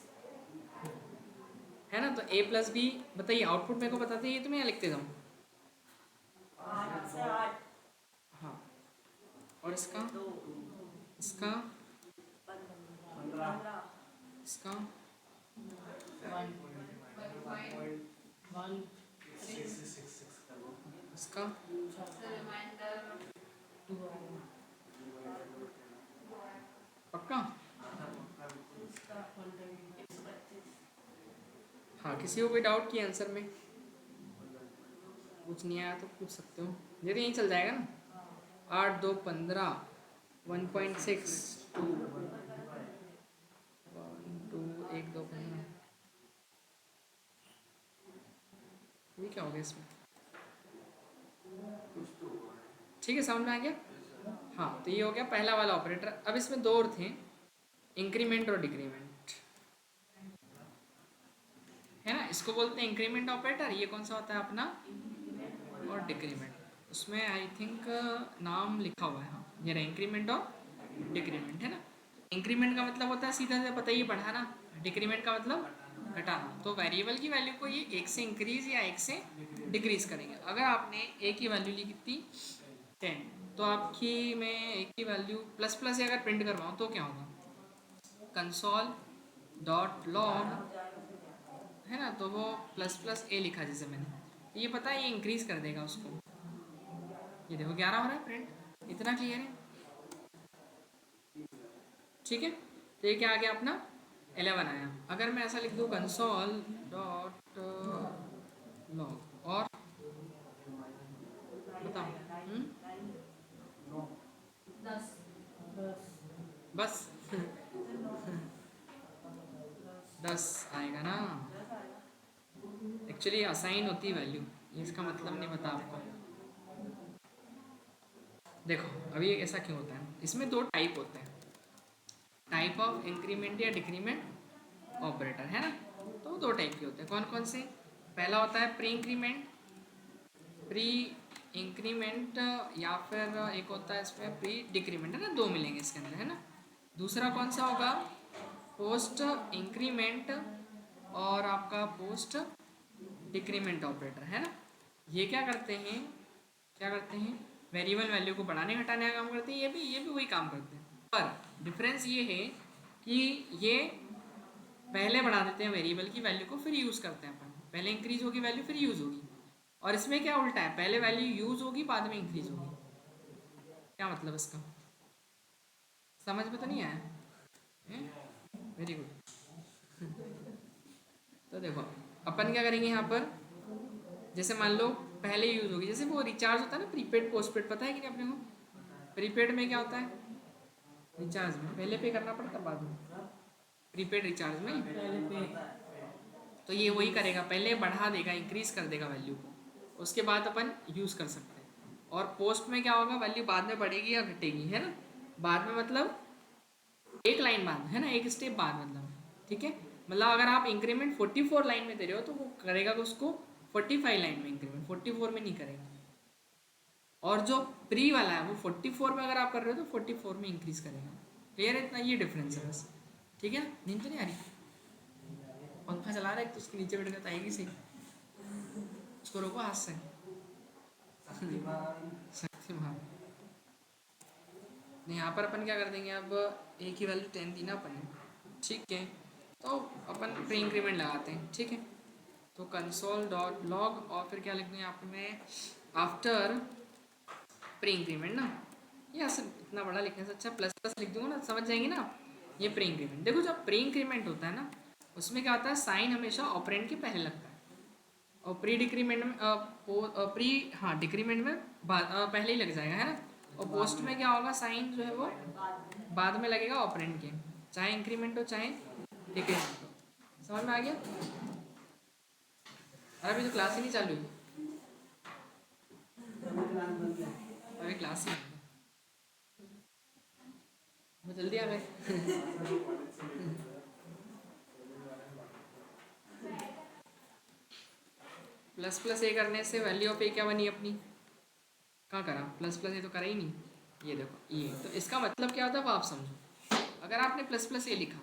है ना, तो a प्लस बी, बताइए आउटपुट मेरे को बताते ये तुम्हें, यहाँ लिखते जाऊँ? 8 से 8 हाँ, और इसका 2 इसका 15 इसका 1 इसका सर रिमाइंडर पक्का? हाँ, किसी को कोई डाउट किया आंसर में? कुछ नहीं आया तो पूछ सकते हो, ये तो यहीं चल जाएगा ना। 8 2 15 1.6 2 1 2 1 2 15, ये क्या हो गया इसमें? ठीक है, समझ में आ गया। हाँ, तो ये हो गया पहला वाला ऑपरेटर। अब इसमें दो और थे, इंक्रीमेंट और डिक्रीमेंट, है ना, इसको बोलते हैं इंक्रीमेंट ऑपरेटर। ये कौन सा होता है अपना? और डिक्रीमेंट। उसमें आई थिंक नाम लिखा हुआ है, हाँ ये रहा, इंक्रीमेंट और डिक्रीमेंट, है ना। इंक्रीमेंट का मतलब होता है सीधा से बताइए बढ़ाना, डिक्रीमेंट का मतलब घटाना। तो वेरिएबल की वैल्यू को ये एक से इंक्रीज या एक से डिक्रीज करेंगे। अगर आपने ए की वैल्यू ली कितनी 10, तो आपकी मैं ए की वैल्यू प्लस प्लस अगर प्रिंट करवाऊँ तो क्या होगा? कंसोल डॉट लॉग, है ना, तो वो प्लस प्लस ए लिखा जैसे मैंने, तो ये पता है ये इंक्रीज कर देगा उसको। ये देखो 11 हो रहा है प्रिंट, इतना क्लियर है, ठीक है। तो ये क्या आ गया अपना 11 आया। अगर मैं ऐसा लिख दूँ कंसोल डॉट लॉग, और बताओ 10 बस 10 आएगा ना। एक्चुअली असाइन होती है वैल्यू, ये इसका मतलब नहीं पता आपको। देखो अभी ऐसा क्यों होता है, इसमें दो टाइप होते हैं, टाइप ऑफ इंक्रीमेंट या डिक्रीमेंट ऑपरेटर, है ना। तो दो टाइप के होते हैं, कौन कौन से? पहला होता है प्री इंक्रीमेंट, या फिर एक होता है इसमें प्री डिक्रीमेंट, है ना, दो मिलेंगे इसके अंदर, है ना। दूसरा कौन सा होगा? पोस्ट इंक्रीमेंट और आपका पोस्ट डिक्रीमेंट ऑपरेटर, है ना। ये क्या करते हैं, वेरिएबल वैल्यू को बढ़ाने घटाने का काम करते हैं। ये भी वही काम करते हैं, पर डिफरेंस ये है कि ये पहले बढ़ा देते हैं वेरिएबल की वैल्यू को, फिर यूज़ करते हैं अपन। पहले इंक्रीज होगी वैल्यू, फिर यूज़ होगी। और इसमें क्या उल्टा है, पहले वैल्यू यूज़ होगी, बाद में इंक्रीज होगी। क्या मतलब इसका, समझ में तो नहीं आया? वेरी गुड तो देखो अपन क्या करेंगे यहाँ पर, जैसे मान लो पहले यूज़ होगी, जैसे वो रिचार्ज होता है ना, प्रीपेड पोस्टपेड, पता है कि नहीं अपने को? प्रीपेड में क्या होता है, रिचार्ज में पहले पे करना पड़ता, बाद में प्रीपेड रिचार्ज में पहले पे तो ये वही करेगा, पहले बढ़ा देगा, इंक्रीज कर देगा वैल्यू को, उसके बाद अपन यूज़ कर सकते हैं। और पोस्ट में क्या होगा, वैल्यू बाद में बढ़ेगी या घटेगी, है ना। बाद में मतलब एक लाइन बाद, है ना, एक स्टेप बाद, मतलब ठीक है। मतलब अगर आप इंक्रीमेंट 44 लाइन में दे रहे हो तो वो करेगा उसको 45 लाइन में इंक्रीमेंट, 44 में नहीं करेगा। और जो प्री वाला है वो 44 में अगर आप कर रहे हो तो 44 में इंक्रीज करेगा। क्लियर है, इतना ये डिफरेंस है बस, ठीक है। नींद तो नहीं आ रही? पंखा चला रहा है तो उसके नीचे बैठ कर आएगी सही, उसको रोको हाथ से। शक्तिमान नहीं, यहाँ पर अपन क्या कर देंगे, अब ए की वैल्यू 10 दी ना अपन ने, ठीक है, तो अपन प्री इंक्रीमेंट लगाते हैं, ठीक है। तो कंसोल डॉट लॉग, और फिर क्या लिख दें यहाँ पे मैं, आफ्टर प्री इंक्रीमेंट ना, या सिर्फ इतना बड़ा लिखने से अच्छा प्लस प्लस लिख दूंगा ना, समझ जाएंगे ना आप। ये प्री इंक्रीमेंट, देखो जब प्री इंक्रीमेंट होता है ना उसमें क्या होता है, साइन हमेशा ऑपरेंड के पहले लगता है, और प्री डिक्रीमेंट में प्री हाँ डिक्रीमेंट में पहले ही लग जाएगा है ना, और पोस्ट में क्या होगा, साइन जो है वो बाद में लगेगा ऑपरेंड के, चाहे इंक्रीमेंट हो चाहे डिक्रीमेंट हो। समझ में आ गया? अरे अभी तो क्लास ही नहीं चालू हुई, अभी क्लास ही नहीं हुई। मैं जल्दी आ गए। प्लस प्लस ए करने से वैल्यू ऑफ ए क्या बनी अपनी, कहाँ करा, प्लस प्लस ए तो करा ही नहीं, ये देखो ये, तो इसका मतलब क्या होता है वो आप समझो। अगर आपने प्लस प्लस ए लिखा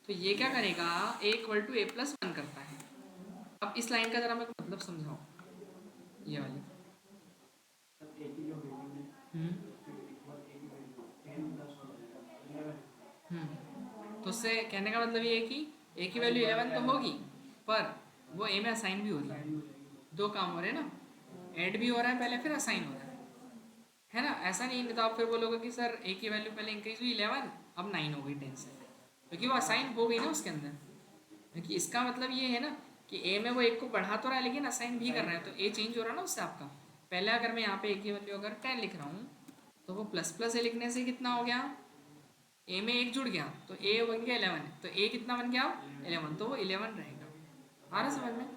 तो ये क्या करेगा, a equal to a plus one करता है। अब इस लाइन का जरा मेरे को मतलब समझाओ, ये वाली। तो उससे कहने का मतलब ये है कि ए की वैल्यू 11 तो होगी, पर वो ए में असाइन भी हो रही है, दो काम हो रहे हैं ना, ऐड भी हो रहा है पहले फिर असाइन हो रहा है ना। ऐसा नहीं तो आप फिर बोलोगे कि सर ए की वैल्यू पहले इंक्रीज हुई 11 अब 9 हो गई 10 से, क्योंकि वो असाइन हो गई ना उसके अंदर। क्योंकि इसका मतलब ये है ना कि ए में वो एक को बढ़ा तो रहा है लेकिन असाइन भी कर रहा है, तो ए चेंज हो रहा है ना उससे आपका। पहले अगर मैं यहाँ पे ए की वैल्यू अगर 10 लिख रहा हूँ तो वो प्लस प्लस ए लिखने से कितना हो गया, ए में एक जुड़ गया तो ए बन गया 11, तो ए कितना बन गया 11, तो वो 11 रहेगा। आ रहा समझ में?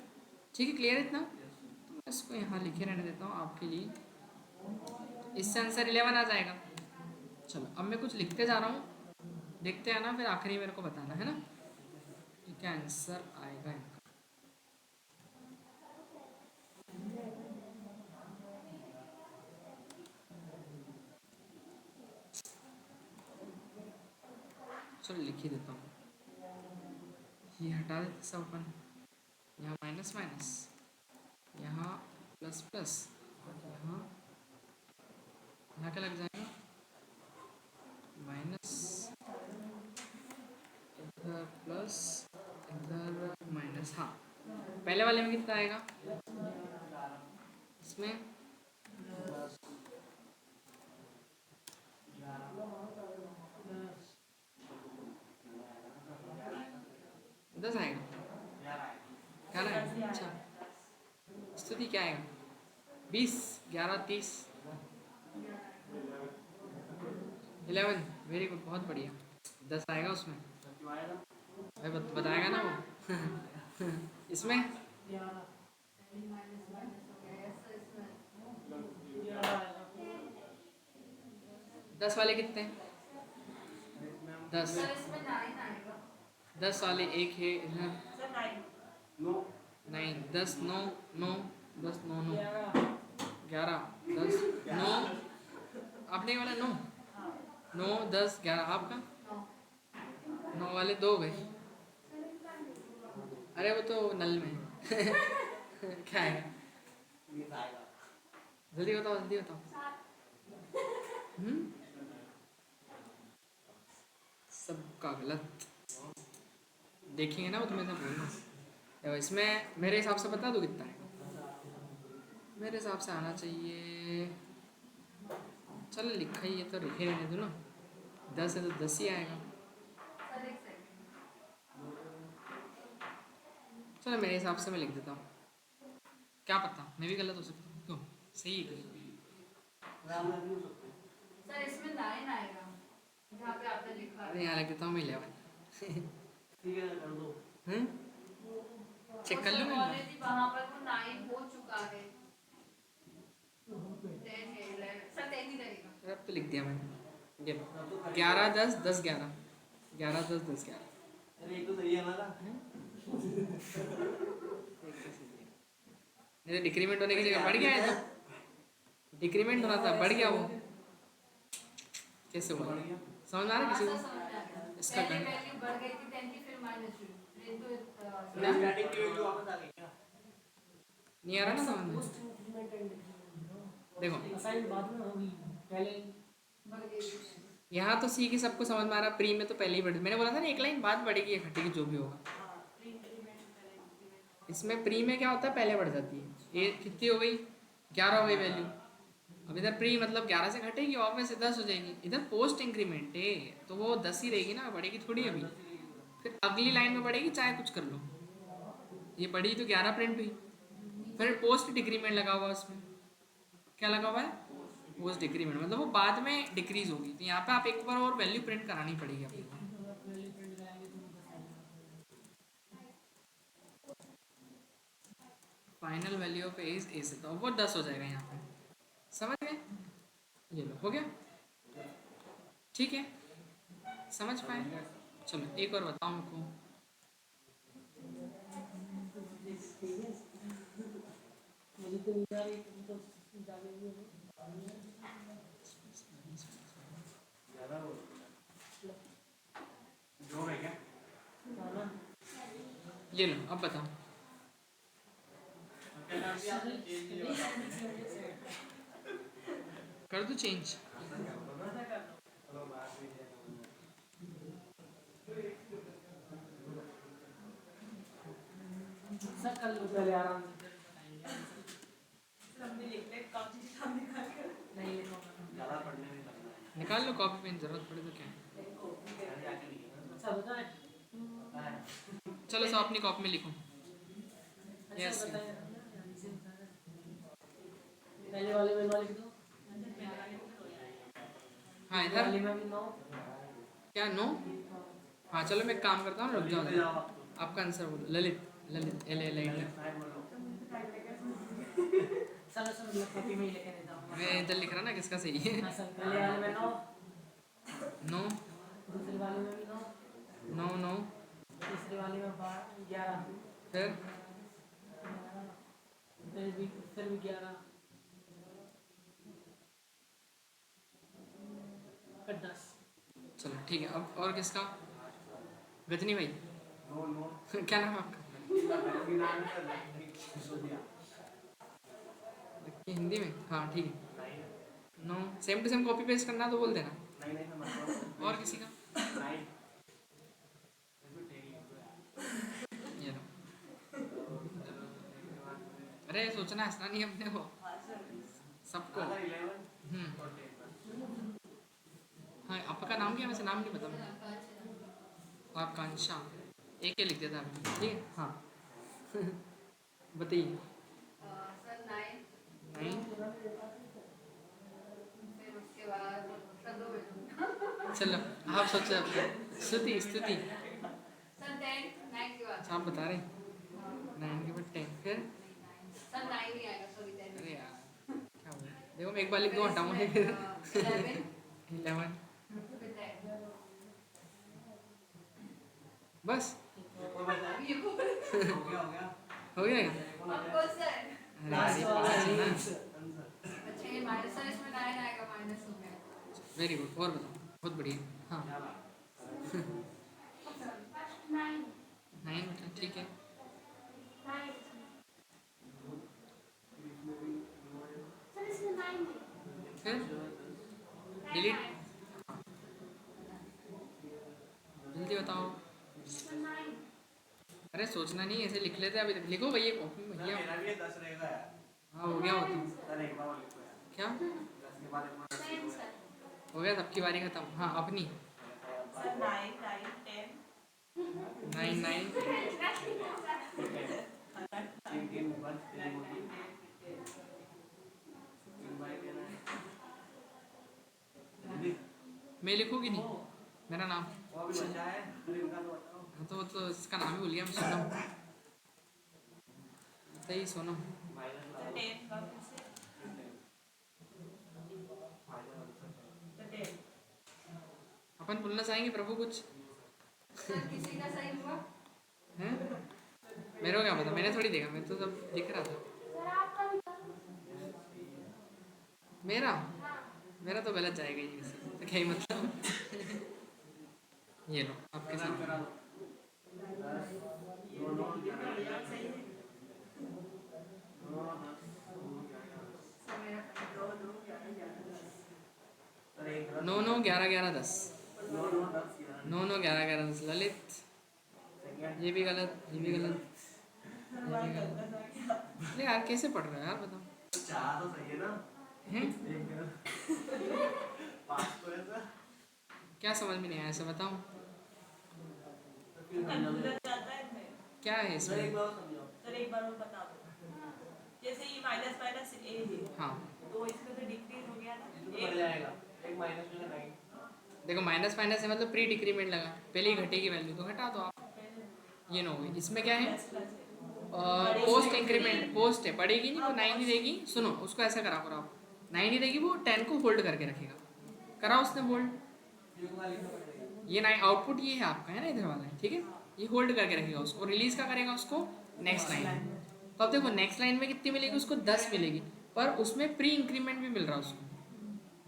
ठीक है, क्लियर है इतना? तो मैं इसको यहाँ लिखे रहने देता हूँ आपके लिए, इससे आंसर 11 आ जाएगा। चलो अब मैं कुछ लिखते जा रहा हूँ, देखते हैं ना, फिर आखिरी मेरे को बताना है ना कि क्या आंसर आएगा इनका। चलो लिख ही देता हूँ, ये हटा देते सब अपन, यहाँ माइनस माइनस, यहाँ प्लस प्लस, यहाँ यहाँ क्या लग जाएगा माइनस, इधर प्लस इधर माइनस। हाँ पहले वाले में कितना आएगा, इसमें 10 आएगा, क्या ना है? अच्छा स्तुति क्या आएगा, 20 11 30 11, वेरी गुड, बहुत बढ़िया, 10 आएगा उसमें, भाई बताएगा ना वो। इसमें 10 वाले कितने, 10 सर इसमें 9 आएगा। 10 वाले एक है इधर, सर 9 नहीं 10 9 9 10 9 9 11 10 9, आपने वाला 9 9 10 11, आपका 9 वाले 2 गए, अरे वो तो नल में है। क्या है, जल्दी बताओ जल्दी बताओ। सबका गलत देखेंगे ना वो, तुम्हें सब बोलना। देखो इसमें मेरे हिसाब से बता दो कितना है, मेरे हिसाब से आना चाहिए, चलो लिखा ही है तो लिखे रहने दो ना, 10 है तो 10 ही आएगा। सर एक सेकंड, चलो मेरे हिसाब से मैं लिख देता हूँ, क्या पता मैं भी गलत हो सकता हूँ, क्यों सही है कहीं। सर इसमें 9 आएगा जहाँ पे आपने लिखा अरे है। यहाँ लिख देता हूँ मैं 11। चेक कर लो मैं, ऑलरेडी वहाँ पर वो 9 हो चुका है, 10 है 11, सर 10 ही लगेगा। अरे अब तो लिख दिया मैंने, 11 10 10 11 11 10 10 11, अरे एक तो सही है हमारा। नहीं तो डिक्रीमेंट होने की जगह बढ़ गया है, तो डिक्रीमेंट होना था बढ़ गया वो, कैसे हुआ समझ में आ रहा है किसी हाँ, को? सर समझ में आ गया। इसका पहले गणित वैल्यू बढ़ गई थी 10 की, फिर माइनस हुई, फिर तो स्टार्टिंग की वैल्यू वापस आ गई क्या? नहीं आ रहा ना समझ में? देखो असाइन बाद में होगी, पहले बढ़ गई थी। यहाँ तो सी की सबको समझ में आ रहा, प्री में तो पहले ही बढ़, मैंने बोला था ना एक लाइन बाद बढ़ेगी या घटेगी जो भी होगा। इसमें प्री में क्या होता है पहले बढ़ जाती है, ये कितनी हो गई 11 हो गई वैल्यू, अब इधर प्री मतलब 11 से घटेगी, ऑब्वियस 10 हो जाएगी। इधर पोस्ट इंक्रीमेंट है तो वो 10 ही रहेगी ना, बढ़ेगी थोड़ी अभी। फिर अगली लाइन में बढ़ेगी चाहे कुछ कर लो, ये बढ़ी तो 11 प्रिंट हुई। फिर पोस्ट डिक्रीमेंट लगा हुआ है उसमें, क्या लगा हुआ है? पोस्ट डिक्रीमेंट, मतलब वो बाद में डिक्रीज होगी। तो यहाँ पे आप एक बार और वैल्यू प्रिंट करानी पड़ेगी आपको। वैल्यू प्रिंट कराएंगे तो 10 आएगा। Final value of A is a से, तो वो 10 हो जाएगा यहाँ पे। समझ गए? ये लो, हो गया। ठीक है, समझ पाए? चलो एक और बताओ हमको। मुझे तो नहीं आ रही, तुम तो जाने भी हो। जोर है क्या? खाना ये लो, अब बताओ। क्या नाम दिया आपने? चेंज नहीं बताओ मैंने। कर दो चेंज। सब कर लो पहले आराम से। हम भी लिख ले कौन सी किताब निकाल कर। नहीं लिखो। ज़्यादा पढ़ने नहीं लगना है। निकाल लो कॉपी पेन, जरूरत पड़े तो क्या है। घर जाके लिखना। अच्छा बताए। पता है। चलो सब अपनी कॉपी में लिखो। अच्छा Yes. बताए। पहले वाले में 9 लिख दो। हाँ वाले इधर में भी 9। क्या 9? हाँ चलो मैं एक काम करता हूँ, रुक जाओ लिखते जरा। जाओ आप तो। आपका आंसर बोलो। Lalit, Lalit L L I T. Side बोलो। चलो सब मैं कॉपी में ही लेके देता हूँ। मैं इधर लिख रहा ना किसका सही है। हाँ सर, पहले वाले में 9, 9 दूसरे वाले में भी 9, 9 9, तीसरे वाले में 11, फिर फिर भी 11, फिर 10। चलो ठीक है। अब और किसका? गजनी भाई। No no. क्या नाम है आपका? मेरा नाम है सोनिया। ये हिंदी में? हाँ ठीक है। नहीं 9 same to same copy paste करना तो बोल देना। नहीं नहीं समझ। और किसी का? नहीं। ये लो। अरे सोचना हंसना नहीं अपने को, सबको। हाँ आपका नाम क्या है? वैसे नाम नहीं पता मुझे। आकांक्षा। एक ही लिख देता अभी, ठीक है? हाँ बताइए। सर 9, 9। फिर उसके बाद सर 2 चलो आप सोचो अपने। स्तुति स्तुति। सर 10, 9 के बाद आप बता रहे 9 के बाद 10, फिर? सर 9 नहीं आएगा, सॉरी 10। अरे यार क्या बोल, देखो मैं एक बार लिख दूँ हटाऊँगा फिर। 11, 11 फिर 10। बस ये बोल हो गया हो गया। हो गया क्या? आपको सर अरे यार ये पाँच है ना। अच्छा ये माइनस, सर इसमें 9 आएगा, माइनस हो गया। वेरी गुड, और बताओ। बहुत बढ़िया। हाँ 9 बेटा, ठीक है। फिर डिलीट, जल्दी बताओ। अरे सोचना नहीं, ऐसे लिख लेते अभी तक। लिखो भैया कॉपी में भैया। मेरा भी 10 रहेगा यार। हाँ हो गया वो तो। सर एक बार और लिखो यार। क्या 10 के बाद एक बार लिखो यार। हो गया? सबकी बारी खत्म। हाँ अपनी। सर 9 9 10 9 9 तीन बच तेरी होगी। तीन बार देना है। जल्दी। मैं लिखूँगी नहीं मेरा नाम। वो भी बचा है। फिर इनका तो बताओ। हाँ तो इसका नाम ही भूल गया मैं। सोनम। सही सोनम। माइनस तो लगाओ। 10 का फिर से तो 10 अपन बोलना चाहेंगे प्रभु कुछ सर किसी का सही हुआ? हैं? मेरे को क्या पता, मैंने थोड़ी देखा, मैं तो सब दिख रहा था। मेरा मेरा तो गलत जाएगा ही वैसे, तो क्या ही मतलब। ये लो आपके करा सामने। दो। 10 9 11 सही है। 9 10 सर मेरा 2 2 11 11 सर एक 9 9 11 11 10। 9 9 10 11 9 9 11 11 10। ललित सेकंड। ये भी गलत, ये भी गलत, ये भी गलत। अरे यार कैसे पढ़ रहे हो यार बताओ। चाह तो सही है ना। हैं? पास तो है सर। क्या समझ में नहीं आया ऐसा बताओ, तो फिर कंफ्यूजन जाता है इसमें। क्या है सर एक इसमें? बार समझाओ। सर एक बार और बता दो। जैसे ये माइनस माइनस ए है, हाँ तो इसमें तो डिक्रीज हो गया ना, इसमें तो बढ़ जाएगा। एक माइनस में 9। देखो माइनस माइनस है मतलब प्री डिक्रीमेंट लगा, पहले ही घटेगी वैल्यू तो घटा दो आप, ये ना होगी। इसमें क्या है? प्लस प्लस है। पोस्ट इंक्रीमेंट, पोस्ट है, बढ़ेगी नहीं वो 9 ही देगी। सुनो उसको ऐसा करा करो आप, 9 ही देगी वो 10 को होल्ड करके रखेगा, करा उसने होल्ड। ये 9 आउटपुट ये है आपका, है ना इधर वाला है, ठीक है, ये होल्ड करके रखेगा उसको, रिलीज का करेगा उसको नेक्स्ट लाइन। तो अब देखो नेक्स्ट लाइन में कितनी मिलेगी उसको? 10 मिलेगी, पर उसमें प्री इंक्रीमेंट भी मिल रहा है उसको।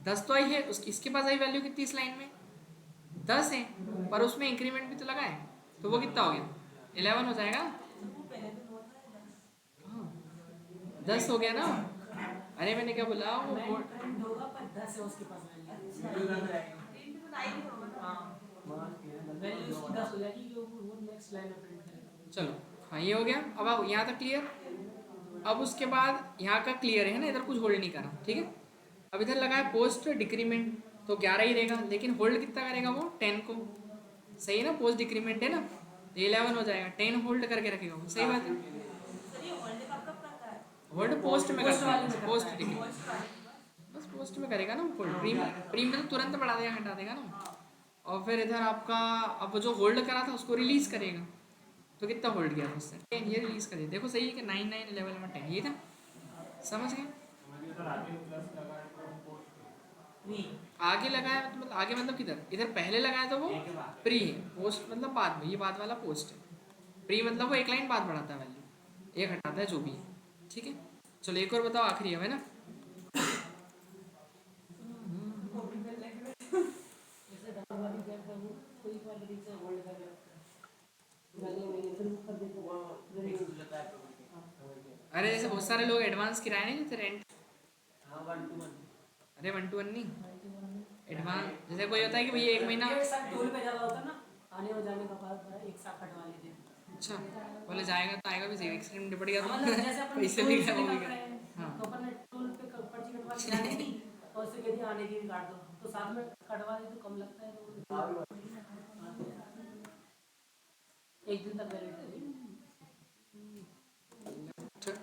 10 तो आई है इसके पास आई वैल्यू कितनी इस लाइन में? 10 है, पर उसमें इंक्रीमेंट भी तो लगा है, तो वो कितना हो गया? 11 हो जाएगा। वो पहले तो बहुत था 10। हाँ 10 हो गया ना। अरे मैंने क्या बोला वो प्रिंट होगा पर 10 है उसके पास वैल्यू। प्रिंट तो 9 ही होगा ना। हाँ वैल्यू उसकी 10 हो जाएगी कि वो नेक्स्ट लाइन में प्रिंट करेगा। चलो हाँ ये हो गया। अब आओ यहाँ तक क्लियर। अब उसके बाद यहाँ का क्लियर है ना, इधर कुछ होल्ड नहीं करा, ठीक है। अब इधर लगा है पोस्ट डिक्रीमेंट, तो 11 ही रहेगा, लेकिन होल्ड कितना करेगा वो? 10 को। सही है ना, पोस्ट डिक्रीमेंट है ना, 11 हो जाएगा, 10 होल्ड करके रखेगा वो। सही बात है। सर ये होल्ड कब कब करता है? होल्ड पोस्ट में करता है, पोस्ट है। डिक्रीमेंट पोस्ट वाले। बस पोस्ट में करेगा ना होल्ड। प्रीम में तो तुरंत बढ़ा देगा, हटा देगा ना। और फिर इधर आपका अब जो होल्ड करा था उसको रिलीज करेगा, तो कितना होल्ड किया था उससे? 10, ये रिलीज कर दिया। देखो सही है कि 9 9 11 में 10 ये था, समझ गए? आगे लगाया मतलब आगे मतलब किधर? इधर पहले लगाया तो वो प्री है, पोस्ट मतलब बाद में, ये बाद वाला पोस्ट है। प्री मतलब वो एक लाइन बाद बढ़ाता है वैल्यू, एक हटाता है जो भी है, ठीक है। चलो एक और बताओ, आखिरी है ना। जैसे डबल वाली जब वो कोई क्वालिटी से होल्ड करके रखता है वाले में फिर ऊपर देखो फिक्स हो जाता है। अरे जैसे बहुत सारे लोग एडवांस किराए नहीं देते रेंट। हाँ 1 to 1। अरे 1 to 1 नहीं, एडवांस जैसे कोई होता है कि भैया 1 महीना। एक साथ टोल पे ज्यादा होता है ना, आने और जाने का बाद एक साथ कटवा लेते हैं। अच्छा बोले जाएगा तो आएगा भी सही, एक्सीडेंट निपट गया मतलब तो जैसे अपन पैसे टोल भी से गए, वो भी निकल रहे गए। हैं, हाँ तो अपन ने टोल पे पर्ची कटवा के जानी थी और उससे कहती आने की भी काट दो, तो साथ में कटवा दे तो कम लगता है। तो एक दिन तक वैलिड है।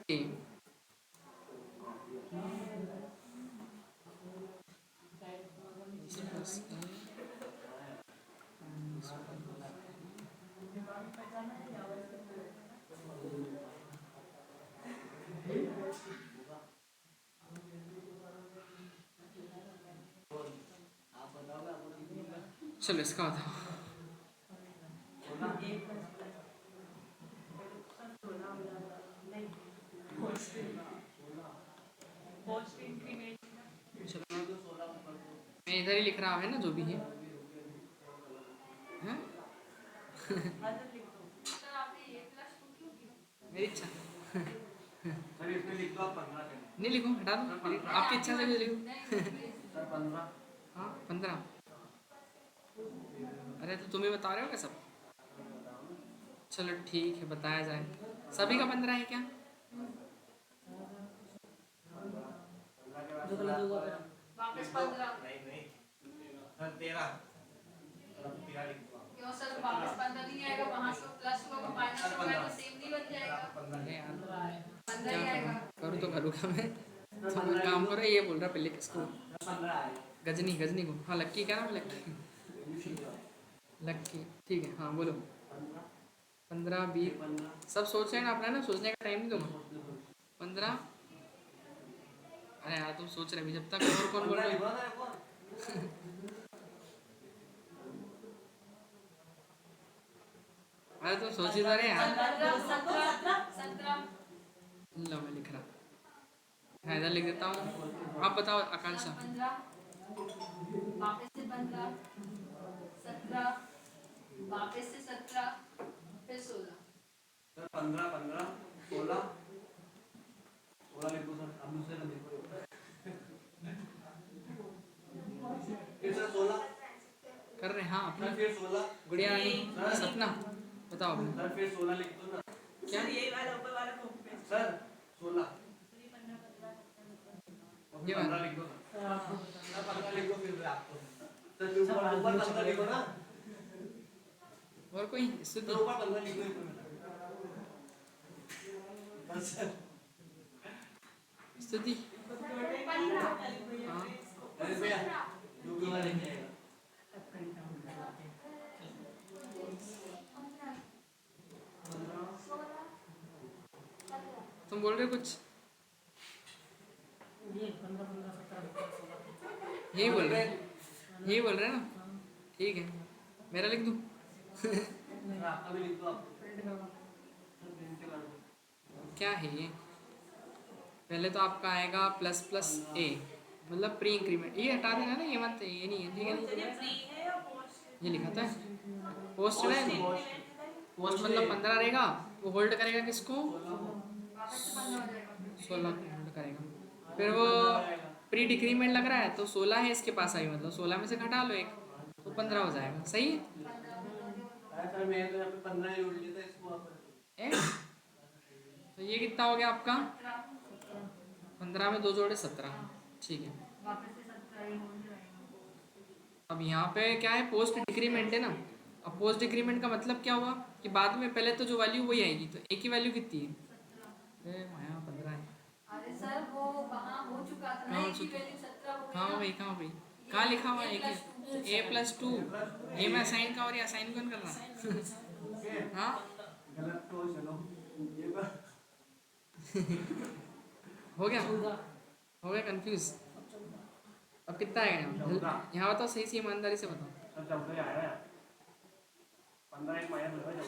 ठीक। चलो इसका बताओ। Post increment. चलो मैं इधर ही लिख रहा है ना जो भी है, हैं? अंदर लिख दो। सर आपने ये प्लस क्यों किया? मेरी इच्छा। सर इसमें लिख दो आप 15 करना। नहीं लिखो, हटा दो, आपकी इच्छा से कुछ लिखो। सर 15। हाँ 15। अरे तो तुम ही बता रहे हो क्या सब? चलो ठीक है बताया जाए। सभी का 15 है क्या? जो गलत होगा फिर वापस 15। नहीं सर 13। सर 13 लिख दो आप। क्यों सर वापस 15 नहीं आएगा, वहाँ से प्लस होगा माइनस होगा तो सेम नहीं बन जाएगा। 15 अरे यार 15 क्या ही आएगा। करूँ तो करूँगा मैं। तो मैं काम करो, ये बोल रहा पहले किसको? 15 आएगा। गजनी को। हाँ लक्की, क्या नाम? लक्की ठीक है। हाँ बोलो। 15 20 सब सोच रहे हैं ना, अपना ना सोचने का टाइम नहीं दूंगा। 15। अरे यार तुम सोच रहे भी, जब तक और कौन बोल रहे हो? अरे तुम सोच ही तो रहे यार। 17। लो मैं लिख रहा। हाँ इधर लिख देता हूँ, आप बताओ आकांक्षा। 15 वापस से 15 17 वापस से 17 फिर 16। सर 15 16 लिख दो सर। अब दूसरे का देखो। फिर सर 16। कर रहे हैं हाँ अपना। सर फिर 16। गुड़िया रानी सपना बताओ अपना। सर फिर 16 लिख दो ना। क्या? सर यही वाला ऊपर वाला कॉपी पेस्ट। सर 16 सर ये 15 15 और और ये फिर वाला। 15 लिख दो सर। आपको बता- 15 लिख दो फिर आपको सर ऊपर 15 लिखो ना और कोई स्तुति? सर ऊपर 15 लिख दो एक मिनट बस सर स्तुति? हाँ अरे भैया जो भी वाला लेके आएगा तुम बोल रहे हो कुछ? ये 15 15 17 16 यही बोल रहे हैं, यही बोल रहे हैं ना? ठीक है, मेरा लिख दूँ? सर आपका भी लिख दो आप प्रिंट करवा सर प्रिंट के बाद क्या है ये? पहले तो आपका आएगा प्लस प्लस ए, मतलब प्री इंक्रीमेंट। ये हटा देना ना, ये मत, ये नहीं है, ठीक है? चलिए फ्री है या पोस्ट ये लिखा था पोस्ट है ना, पोस्ट मतलब 15 रहेगा, वो होल्ड करेगा किसको? वापस से 15 हो जाएगा 16 को होल्ड करेगा। फिर वो प्री डिक्रीमेंट लग रहा है तो 16 है इसके पास अभी, मतलब 16 में से घटा लो एक तो 15 हो जाएगा। सही है? सर मैं तो यहाँ पे 15 ही जोड़ लेता इसको आप ए? तो ये कितना हो गया आपका? 15 में 2 जोड़े 17। ठीक है। वापस से 17 ही हो जाएगा। अब यहाँ पे क्या है, पोस्ट डिक्रीमेंट है ना। अब पोस्ट डिक्रीमेंट का मतलब क्या हुआ कि बाद में पहले तो जो वैल्यू वही आएगी, तो एक ही वैल्यू कितनी है? 17 माया 15 है। अरे सर वो वहाँ हो चुका था ना, कहाँ हो एक की चुका? वैल्यू 17 हो गई कहाँ ना। भाई, कहाँ भाई, कहाँ लिखा हुआ है? एक a+2 ए में असाइन का, और ये असाइन कौन कर रहा है? हाँ गलत तो चलो ये बात हो गया, 14 हो गया कंफ्यूज। अब कितना आएगा यहाँ? यहाँ बताओ सही से, ईमानदारी से बताओ। सर 14 ही आया यार 15 एक माइनस हो जाएगा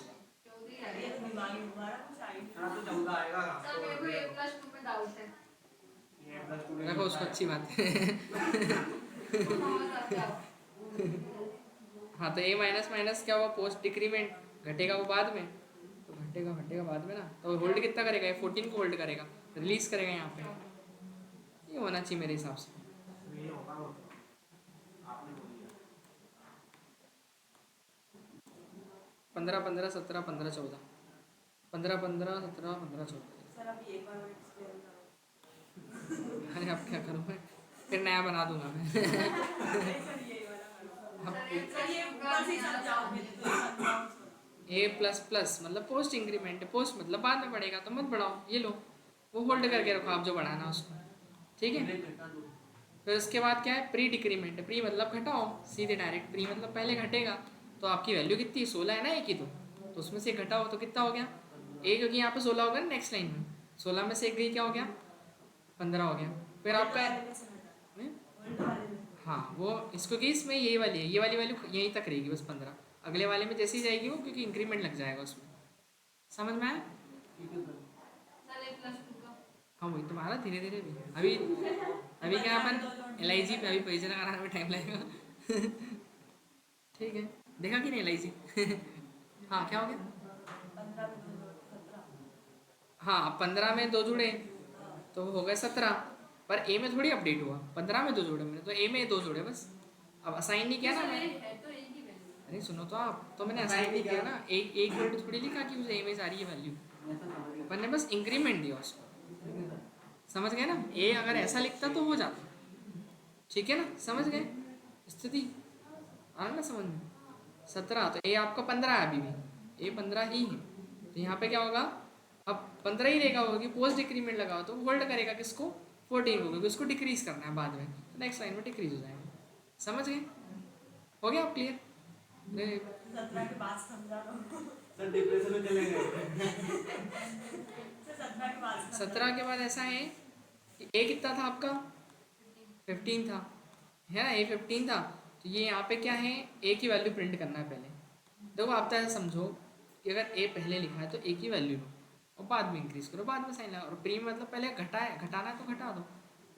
14 ही ये आएगा। तो दिमाग में दोबारा कुछ आई हाँ तो 14 आएगा सर मेरे को a+2 में डाउट है। ये +2 रखो उसको, अच्छी बात है। समझ आते आप। हाँ तो ए माइनस माइनस क्या हुआ, पोस्ट डिक्रीमेंट घटेगा वो बाद में, तो घटेगा बाद में ना। तो होल्ड कितना करेगा? ये 14 को होल्ड करेगा, रिलीज करेगा यहाँ पे। ये होना चाहिए मेरे हिसाब से। ये होगा आपने बोल दिया 15 15 17 15 14, 15 15 17 15 14। सर अभी एक बार एक्सप्लेन करो अरे अब क्या करूँ मैं, फिर नया बना दूंगा मैं। सर ये वाला करो सर ये ऊपर से समझाओगे तो समझाओ ए प्लस प्लस मतलब पोस्ट इंक्रीमेंट है, पोस्ट मतलब बाद में बढ़ेगा तो मत बढ़ाओ, ये लो वो होल्ड करके रखो आप जो बढ़ाना उसको, ठीक है। फिर उसके बाद क्या है, प्री डिक्रीमेंट है। प्री मतलब घटाओ सीधे डायरेक्ट, प्री मतलब पहले घटेगा तो आपकी वैल्यू कितनी, 16 है ना एक ही, तो उसमें से घटाओ तो कितना हो गया एक, क्योंकि यहाँ पे 16 होगा ना नेक्स्ट लाइन में, 16 में से एक गई क्या हो गया 15 हो गया। फिर आपका हाँ वो इसको कि इसमें यही वाली है, ये वाली वैल्यू यहीं तक रहेगी बस 15, अगले वाले में जैसे ही जाएगी वो, क्योंकि इंक्रीमेंट लग जाएगा उसमें। समझ में आया? सर a+2 का हाँ वही तुम्हारा धीरे धीरे भी अभी क्या अपन LIG पे अभी पैसे लगाने में टाइम लगेगा। ठीक है, देखा कि नहीं LIG? हाँ क्या हो गया? हाँ 15 में 2 जुड़े तो हो गए 17, पर ए में थोड़ी अपडेट हुआ, 15 में 2 जोड़े मैंने, तो ए में 2 जोड़े बस। अब असाइन नहीं किया ना सर मैंने, है तो एक ही वैल्यू। अरे सुनो तो आप, तो मैंने असाइन नहीं किया ना, एक वर्ड थोड़ी लिखा कि उसे ए में सारी है वैल्यू, मैंने बस इंक्रीमेंट दिया उसको। समझ गए ना? ए अगर ऐसा लिखता तो हो जाता, ठीक है ना? समझ गए स्थिति? आ ना समझ में? 17 तो ए आपका 15 है अभी भी, ए 15 ही है, तो यहाँ पे क्या होगा अब 15 ही रहेगा, होगी पोस्ट डिक्रीमेंट लगाओ तो होल्ड करेगा किसको, 14 को, क्योंकि उसको डिक्रीज करना है बाद में, तो नेक्स्ट लाइन में डिक्रीज हो जाएगा। समझ गए? हो गया आप क्लियर? 17 के बाद समझा दो सर डिप्रेशन में चले गए। सर 17 के बाद 17 के बाद ऐसा है कि ए कितना था आपका, 15 था, है ना? ए 15 था, तो ये यहाँ पे क्या है, ए की वैल्यू प्रिंट करना है पहले। देखो आप तो ऐसा समझो कि अगर ए पहले लिखा है तो ए की वैल्यू लो और बाद में इंक्रीज करो, बाद में साइन लगाओ। और प्री मतलब पहले घटाना है तो घटा दो,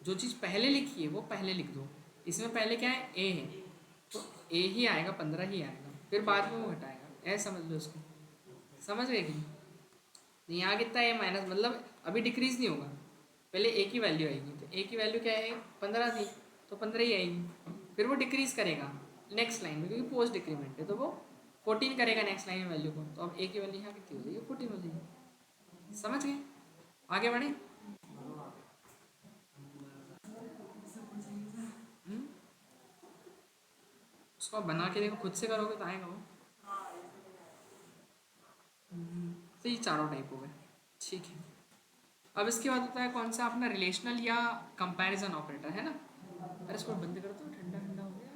जो चीज़ पहले लिखी है वो पहले लिख दो। इसमें पहले क्या है, ए है तो ए ही आएगा, 15 ही आएगा, फिर बाद में वो घटाएगा, ऐसा समझ लो इसको। समझ गए कि नहीं? यहाँ कितना है माइनस, मतलब अभी डिक्रीज नहीं होगा, पहले ए की वैल्यू आएगी, तो ए की वैल्यू क्या है 15 थी तो 15 ही आएगी, फिर वो डिक्रीज करेगा नेक्स्ट लाइन में, क्योंकि पोस्ट डिक्रीमेंट है तो वो 14 करेगा नेक्स्ट लाइन में वैल्यू को, तो अब ए की वैल्यू यहाँ कितनी हो जाएगी, 14 हो जाएगी। समझ गए? आगे बढ़े। इसको आप बना के देखो, खुद से करोगे तो आएगा वो। तो ये चारों टाइप हो गए, ठीक है। अब इसके बाद होता है कौन सा अपना रिलेशनल या कंपैरिजन ऑपरेटर, है ना। अरे इसको बंद कर दो, ठंडा ठंडा हो गया,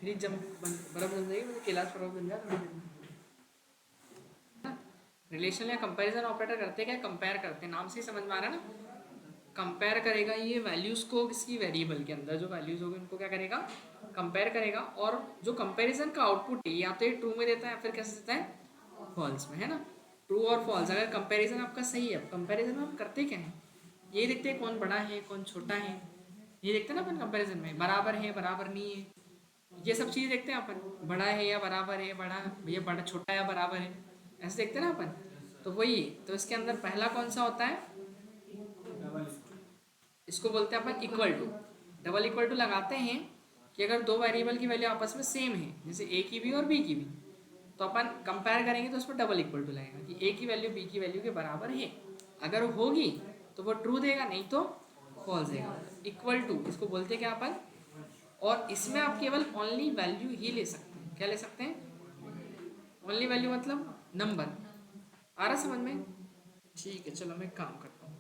फ्रिज जम बर्फ जम जाएगी, मुझे गिलास बर्फ बन जाए थोड़ी देर में। रिलेशनल या कंपैरिजन ऑपरेटर करते क्या, कंपेयर करते हैं, नाम से ही समझ में आ रहा है ना। कंपेयर करेगा ये वैल्यूज़ को किसी वेरिएबल के अंदर, जो वैल्यूज़ होगी उनको क्या करेगा, कंपेयर करेगा। और जो कंपैरिजन का आउटपुट है या तो ये ट्रू में देता है या फिर कैसे देता है, फॉल्स में, है ना। ट्रू और फॉल्स, अगर कंपैरिजन आपका सही है, कंपैरिजन में हम करते क्या हैं, ये देखते हैं कौन बड़ा है कौन छोटा है, ये देखते हैं ना अपन कंपैरिजन में, बराबर है बराबर नहीं है, ये सब चीज़ देखते हैं अपन, बड़ा है या बराबर है, बड़ा भैया बड़ा छोटा या बराबर है, ऐसे देखते हैं ना अपन। तो वही, तो इसके अंदर पहला कौन सा होता है, इसको बोलते हैं अपन equal to. Double equal to लगाते हैं कि अगर दो वेरिएबल की वैल्यू आपस में सेम है, जैसे ए की भी और बी की भी, तो अपन कंपेयर करेंगे तो उस पर डबल इक्वल टू लगेगा कि ए की वैल्यू बी की वैल्यू के बराबर है। अगर होगी तो वो ट्रू देगा, नहीं तो फॉल्स देगा। इक्वल टू इसको बोलते हैं क्या अपन, और इसमें आप केवल ओनली वैल्यू ही ले सकते हैं। क्या ले सकते हैं, ओनली वैल्यू मतलब नंबर। आ रहा समझ में, ठीक है। चलो मैं एक काम करता हूँ,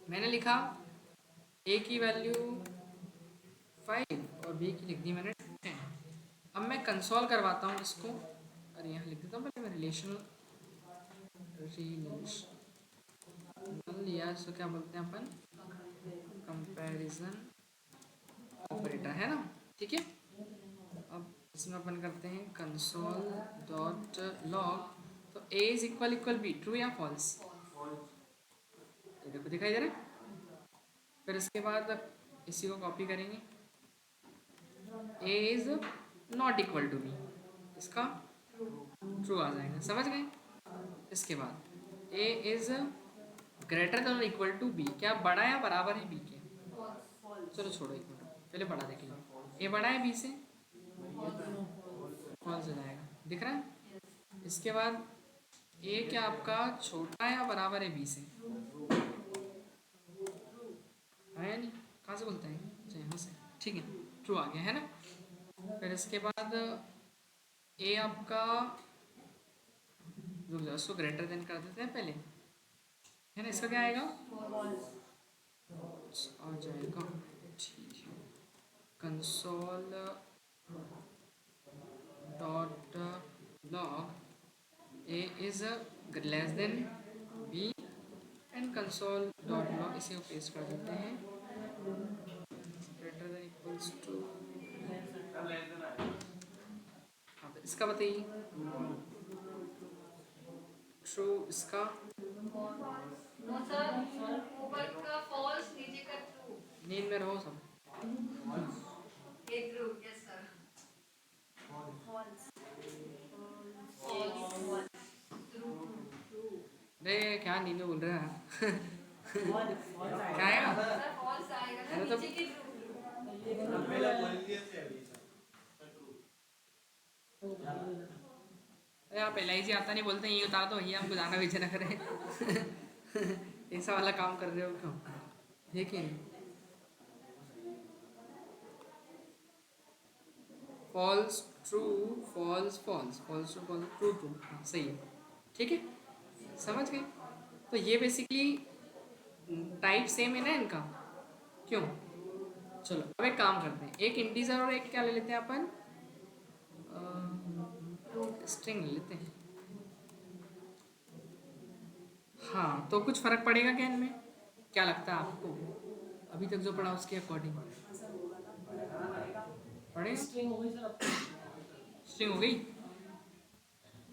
मैंने लिखा ए की वैल्यू 5 और बी की लिख दी मैंने 10। अब मैं कंसोल करवाता हूँ इसको, अरे यहाँ लिख देता हूँ पहले मैं रिलेशनल लिया, इसको क्या बोलते हैं अपन, कंपैरिजन ऑपरेटर, है ना, ठीक है। अब इसमें अपन करते हैं कंसोल डॉट लॉग, तो a is equal equal b, true या फॉल्स, ये देखो दिखाई दे रहा है। फिर इसके बाद इसी को कॉपी करेंगे, A is not equal to B, इसका ट्रू आ जाएगा, समझ गए। इसके बाद A is greater than equal to B, क्या बड़ा या बराबर है बी के, चलो छोड़ो एक मिनट, पहले बड़ा देख लो, ए बड़ा है बी से, फॉल्स हो जाएगा, दिख रहा है। इसके बाद ए क्या आपका छोटा या बराबर है बी से, है नहीं, कहाँ से बोलते हैं, अच्छा यहाँ से, ठीक है, ट्रू आ गया, है ना। फिर इसके बाद ए आपका, रुक जाओ इसको ग्रेटर देन कर देते हैं पहले, है ना, इसका क्या आएगा, आ जाएगा, ठीक है। Console dot log A is less than B and console dot log, इसे को पेस्ट कर देते हैं, ग्रेटर देन इक्वल्स टू, हाँ तो इसका बताइए, ट्रू, इसका नो सर, ऊपर का फॉल्स, नीचे का ट्रू। नींद में रहो सब। ये ट्रू, यस सर। फॉल्स अरे क्या नींद में बोल रहे हैं क्या आएगा, सर फॉल्स आएगा ना, अरे तो- नीचे की ट्रू। पहला बोलिए से अभी अरे आप एल आई सी आता नहीं बोलते, ये उतार दो, ये हमको जाना पीछे ना करें ऐसा वाला काम कर रहे हो क्यों, ये कि false true false false false true false true true, हाँ सही है, ठीक है, समझ गए। तो ये बेसिकली टाइप सेम है ना इनका, क्यों। चलो अब एक काम करते हैं, एक इंटीजर और एक क्या ले लेते हैं अपन, स्ट्रिंग ले लेते हैं। हाँ तो कुछ फर्क पड़ेगा क्या इनमें, क्या लगता है आपको, अभी तक जो पढ़ा उसके अकॉर्डिंग पढ़े, स्ट्रिंग हो गई सर अब। स्ट्रिंग हो गई।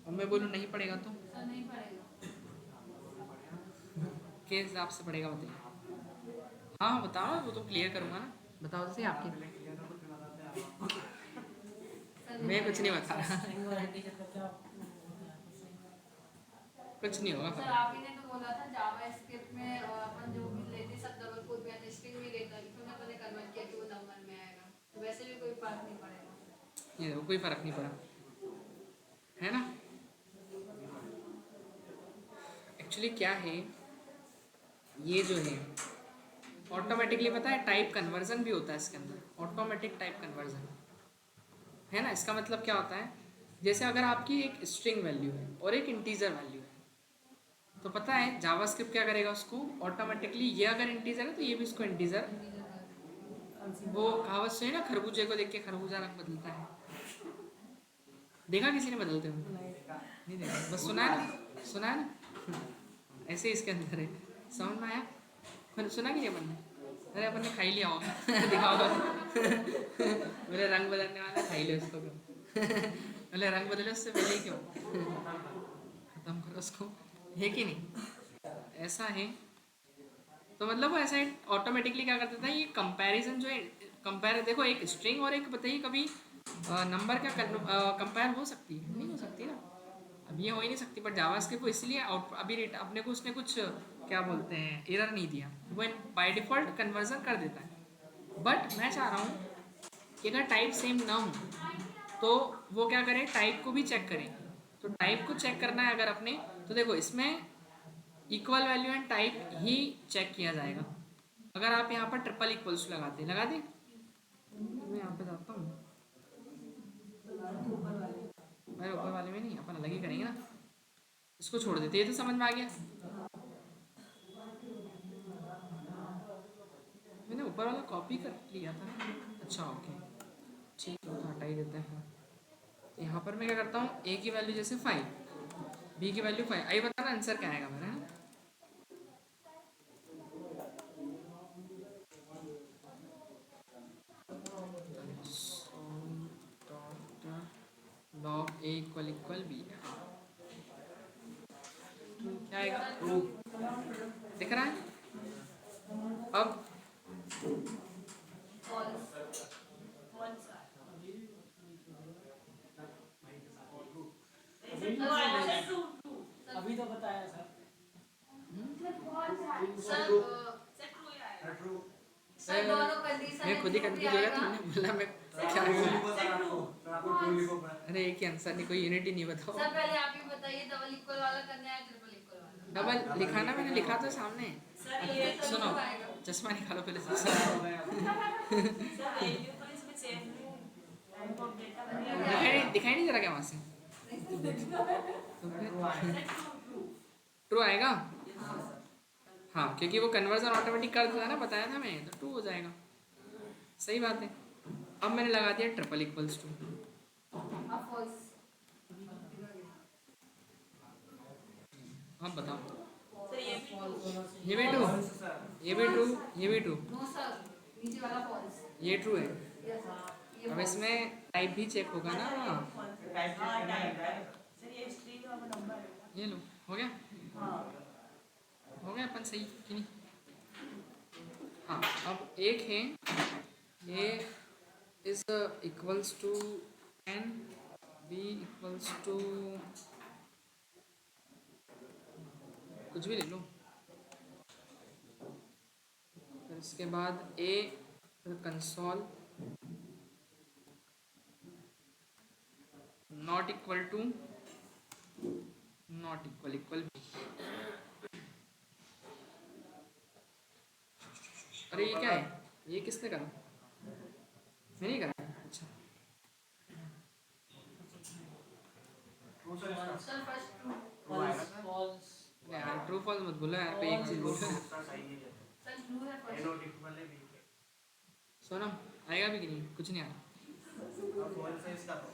और मैं बोलूँ नहीं पड़ेगा तो सर नहीं पड़ेगा। किस हिसाब से पड़ेगा बताइए। हाँ बताओ ना, वो तो क्लियर करूँगा ना, बताओ जैसे आपके, मैं कुछ नहीं बता रहा, स्ट्रिंग और इंटीजर का क्या कुछ नहीं होगा। सर आप ही ने तो बोला था जावा स्क्रिप्ट में अपन जो भी लेते सब डबल कोट में आते, स्ट्रिंग में लेता, फिर मैंने कन्वर्ट किया कि वो नंबर में आएगा, तो वैसे भी कोई फर्क नहीं पड़ेगा। ये देखो कोई फर्क नहीं पड़ा, है ना। एक्चुअली क्या है, ये जो है ऑटोमेटिकली पता है टाइप कन्वर्जन भी होता है इसके अंदर, ऑटोमेटिक टाइप कन्वर्जन, है ना। इसका मतलब क्या होता है, जैसे अगर आपकी एक स्ट्रिंग वैल्यू है और एक इंटीजर वैल्यू है, तो पता है जावास्क्रिप्ट क्या करेगा, उसको ऑटोमेटिकली, ये अगर इंटीजर है तो ये भी उसको इंटीजर, वो कहावत सुनी ना, खरबूजे को देख के खरबूजा रंग बदलता है। देखा किसी ने बदलते हुए? नहीं देखा, बस सुना है ना, सुना है ना। ऐसे ही इसके अंदर है, समझ में आया? मैंने सुना कि नहीं अपन ने? अरे अपन ने खाई लिया होगा दिखाओ मेरे रंग बदलने वाला खाई लिया उसको क्यों बोले रंग बदले उससे पहले ही क्यों खत्म करो उसको, है कि नहीं? ऐसा है। तो मतलब वो ऐसा ऑटोमेटिकली क्या कर देता है, ये कंपैरिजन जो है, कंपेयर, देखो एक स्ट्रिंग और एक बताइए कभी नंबर क्या कंपेयर हो सकती है? नहीं हो सकती ना, अब ये हो ही नहीं सकती। बट जावास्क्रिप्ट को इसलिए अभी अपने को उसने कुछ क्या बोलते हैं एरर नहीं दिया, वो बाय डिफ़ॉल्ट कन्वर्जन कर देता है। बट मैं चाह रहा हूँ कि अगर टाइप सेम ना हो तो वो क्या करें, टाइप को भी चेक करें। तो टाइप को चेक करना है अगर अपने, तो देखो इसमें इक्वल वैल्यू एंड टाइप ही चेक किया जाएगा। अगर आप यहाँ पर ट्रिपल इक्वल्स लगा दें मैं यहाँ पे जाता हूँ, मैं ऊपर वाले में नहीं, अपन अलग ही करेंगे ना, इसको छोड़ देते, ये तो समझ में आ गया। मैंने ऊपर वाला कॉपी कर लिया था ना, अच्छा ओके ठीक है, तो हटा ही देते हैं। यहाँ पर मैं क्या करता हूँ, ए की वैल्यू जैसे 5, बी की वैल्यू 5, आइए बताना आंसर क्या आएगा मेरा, है? log a equal equal B, क्या आएगा? ट्रू दिख रहा है। अब अभी तो बताया सर। सर दोनों कंडीशन मैं खुद ही कंफ्यूज हो गया, तुमने बोला मैं क्या अरे एक ही आंसर नहीं, कोई यूनिट ही नहीं बताओ। सर पहले आप ही बताइए, डबल इक्वल वाला करना है ट्रिपल इक्वल वाला? डबल लिखाना, मैंने लिखा तो सामने। सर ये तो सुनो, आएगा। चश्मा निकालो पहले से। सर वैल्यू तो इसमें सेम टाइप ऑफ डेटा दिखाई नहीं दे रहा क्या वहाँ से? ट्रू आएगा। हाँ, क्योंकि वो कन्वर्जन ऑटोमेटिक कर देता है ना, बताया था मैं, तो ट्रू हो जाएगा। सही बात है। अब मैंने लगा दिया ट्रिपल इक्वल्स टू, अब फॉल्स। अब बताओ, सर ये भी ये भी ट्रू, ये भी ट्रू, ये भी ट्रू, नो सर, नीचे वाला फॉल्स। ये ट्रू है। यस सर, अब इसमें टाइप भी चेक होगा ना। सर ये स्ट्रिंग ऑफ नंबर है। ये लो, हो गया, हो गया अपन सही कि नहीं? हाँ, अब एक है A is equals to N, B equals to कुछ भी ले लो, फिर इसके बाद A console not equal to not equal equal B. अरे ये क्या है, ये किसने करा? मैं नहीं करा। अच्छा सर फर्स्ट ट्रू। फॉल्स यार, ट्रू फॉल्स मत बोलो यार, पे एक चीज बोलो। सर ट्रू है फर्स्ट। सोनम आएगा भी कि नहीं? कुछ नहीं आ रहा।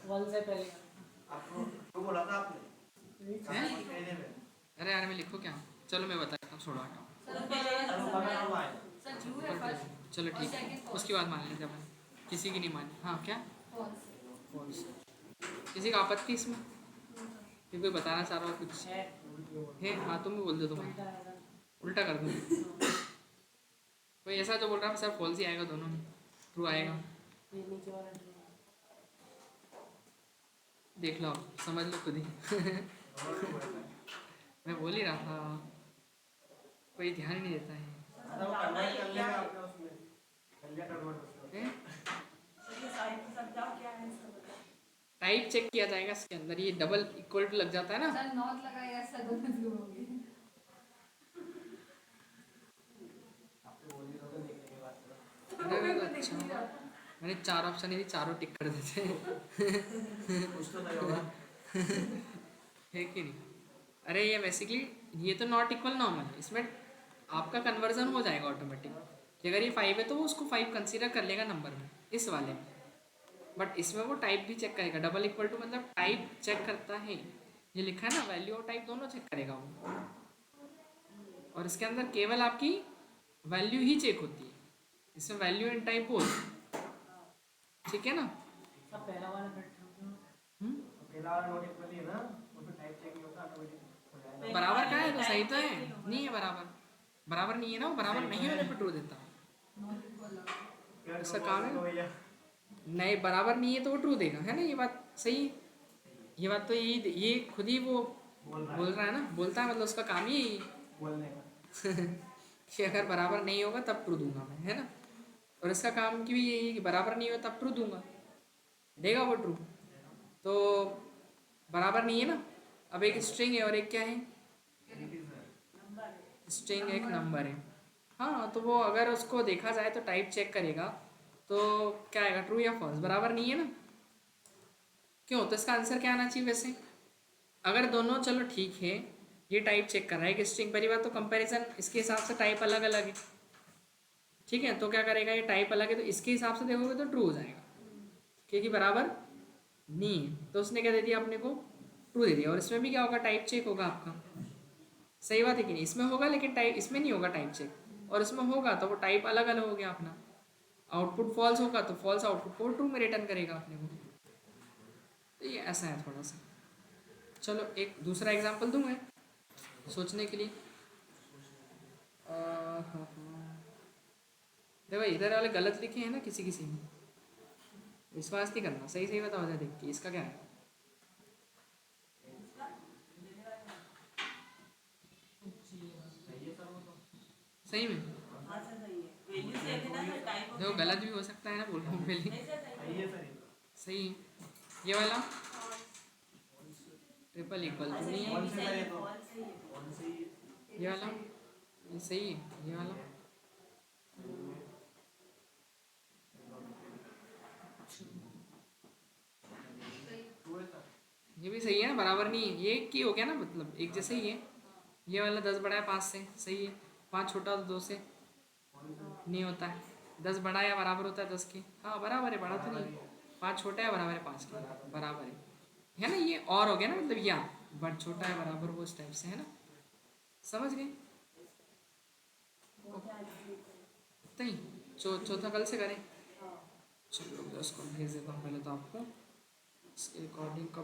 फॉल्स है पहले। हैं? अरे यार मैं लिखो क्या? चलो मैं बताता हूँ, छोड़ो हटाओ। सर पहले सर ट्रू है फर्स्ट। चलो ठीक है, उसकी बात मान लेते अपन, किसी की नहीं मानी। हाँ क्या? फॉल्स। फॉल्स। किसी का आपत्ति इसमें? कि कोई बताना चाह रहा हो कुछ है? हाँ तुम भी बोल दो, तुम्हें उल्टा कर दूँ। कोई ऐसा जो बोल रहा है सर फॉल्स ही आएगा दोनों में, ट्रू आएगा। ये नीचे वाला ट्रू। देख लो आप, समझ लो खुद ही। मैं बोल ही रहा था, कोई ध्यान ही नहीं देता है। हैं? सर ये साइड सब जाओ क्या है इसका बताओ। टाइप चेक किया जाएगा इसके अंदर, ये डबल इक्वल टू लग जाता है ना। सर नॉट लगाया, सर दोनों ट्रू हो गए। अरे अच्छा, मैंने 4 ऑप्शन यदि चारों टिक कर देते कुछ तो सही होगा। है कि नहीं? अरे ये बेसिकली ये तो नॉट इक्वल नॉर्मल है, इसमें आपका कन्वर्जन हो जाएगा ऑटोमेटिक कि अगर ये 5 है तो वो उसको 5 कंसीडर कर लेगा नंबर में इस वाले में। बट इसमें वो टाइप भी चेक करेगा, डबल इक्वल टू मतलब टाइप चेक करता है, ये लिखा है ना, वैल्यू और टाइप दोनों चेक करेगा वो। और इसके अंदर केवल आपकी वैल्यू ही चेक होती है, इसमें वैल्यू एंड टाइप बोथ, ठीक है ना? सब पहला वाला पहला वाला नोट इक्वली है ना, उसमें टाइप चेक नहीं होता, ऑटोमेटिक हो जाएगा। बराबर का है तो सही तो है, नहीं है बराबर, बराबर नहीं है ना, वो बराबर नहीं होने पर ट्रू देता है, इसका काम है। नहीं बराबर नहीं है तो वो ट्रू देगा, है ना? ये बात सही है, ये बात तो ये खुद ही वो बोल रहा है ना, बोलता है मतलब उसका काम ही यही बोलने का। कि अगर बराबर नहीं होगा तब ट्रू दूंगा मैं, है ना? और इसका काम की भी यही है कि बराबर नहीं हो तब ट्रू दूंगा, देगा वो ट्रू। तो बराबर नहीं है ना, अब एक स्ट्रिंग है और एक क्या है, स्ट्रिंग एक नंबर है। हाँ तो वो अगर उसको देखा जाए तो टाइप चेक करेगा तो क्या आएगा, ट्रू या फॉल्स, बराबर नहीं है ना? क्यों? तो इसका आंसर क्या आना चाहिए वैसे? अगर दोनों चलो ठीक है, ये टाइप चेक कर रहा है कि स्ट्रिंग, पहली बात तो कंपैरिजन इसके हिसाब से टाइप अलग अलग है, ठीक है? तो क्या करेगा, ये टाइप अलग है तो इसके हिसाब से देखोगे तो ट्रू हो जाएगा, क्योंकि बराबर नहीं है तो उसने क्या दे दिया अपने को, ट्रू दे दिया। और इसमें भी क्या होगा, टाइप चेक होगा आपका, सही बात है कि नहीं? इसमें होगा लेकिन टाइप इसमें नहीं होगा टाइप चेक, और इसमें होगा तो वो टाइप अलग अलग हो गया अपना। आउटपुट फॉल्स होगा तो फॉल्स आउटपुट को ट्रू में रिटर्न करेगा अपने को। तो ये ऐसा है थोड़ा सा। चलो एक दूसरा एग्जांपल दूँ मैं सोचने के लिए। देखो इधर वाले गलत लिखे हैं ना किसी किसी में, विश्वास नहीं करना, सही सही बताओ जरा देख के इसका क्या है। सही में हाँ सर सही है, वैल्यू से देना फिर टाइप देखो गलत भी हो सकता है ना, बोल रहा हूँ पहले। नहीं सर सही है। सही है ये वाला ट्रिपल इक्वल टू नहीं है, ये भी सही है, फॉल्स सही है। ये वाला ये सही है, ये वाला ये भी सही है ना, बराबर नहीं है, ये एक ही हो गया ना, मतलब एक जैसे ही है। ये वाला 10 बड़ा है 5 से, सही है। 5 छोटा तो 2 से नहीं होता है। 10 बड़ा या बराबर होता है 10 के, हाँ बराबर है, बड़ा तो नहीं। 5 छोटा है बराबर है 5 के, बराबर है ना? ये और हो गया ना, मतलब या बट छोटा है बराबर, वो इस टाइप से है ना, समझ गए? नहीं चौथा कल से करें, चलो उसको भेज देता हूँ पहले तो आपको, इसके रिकॉर्डिंग का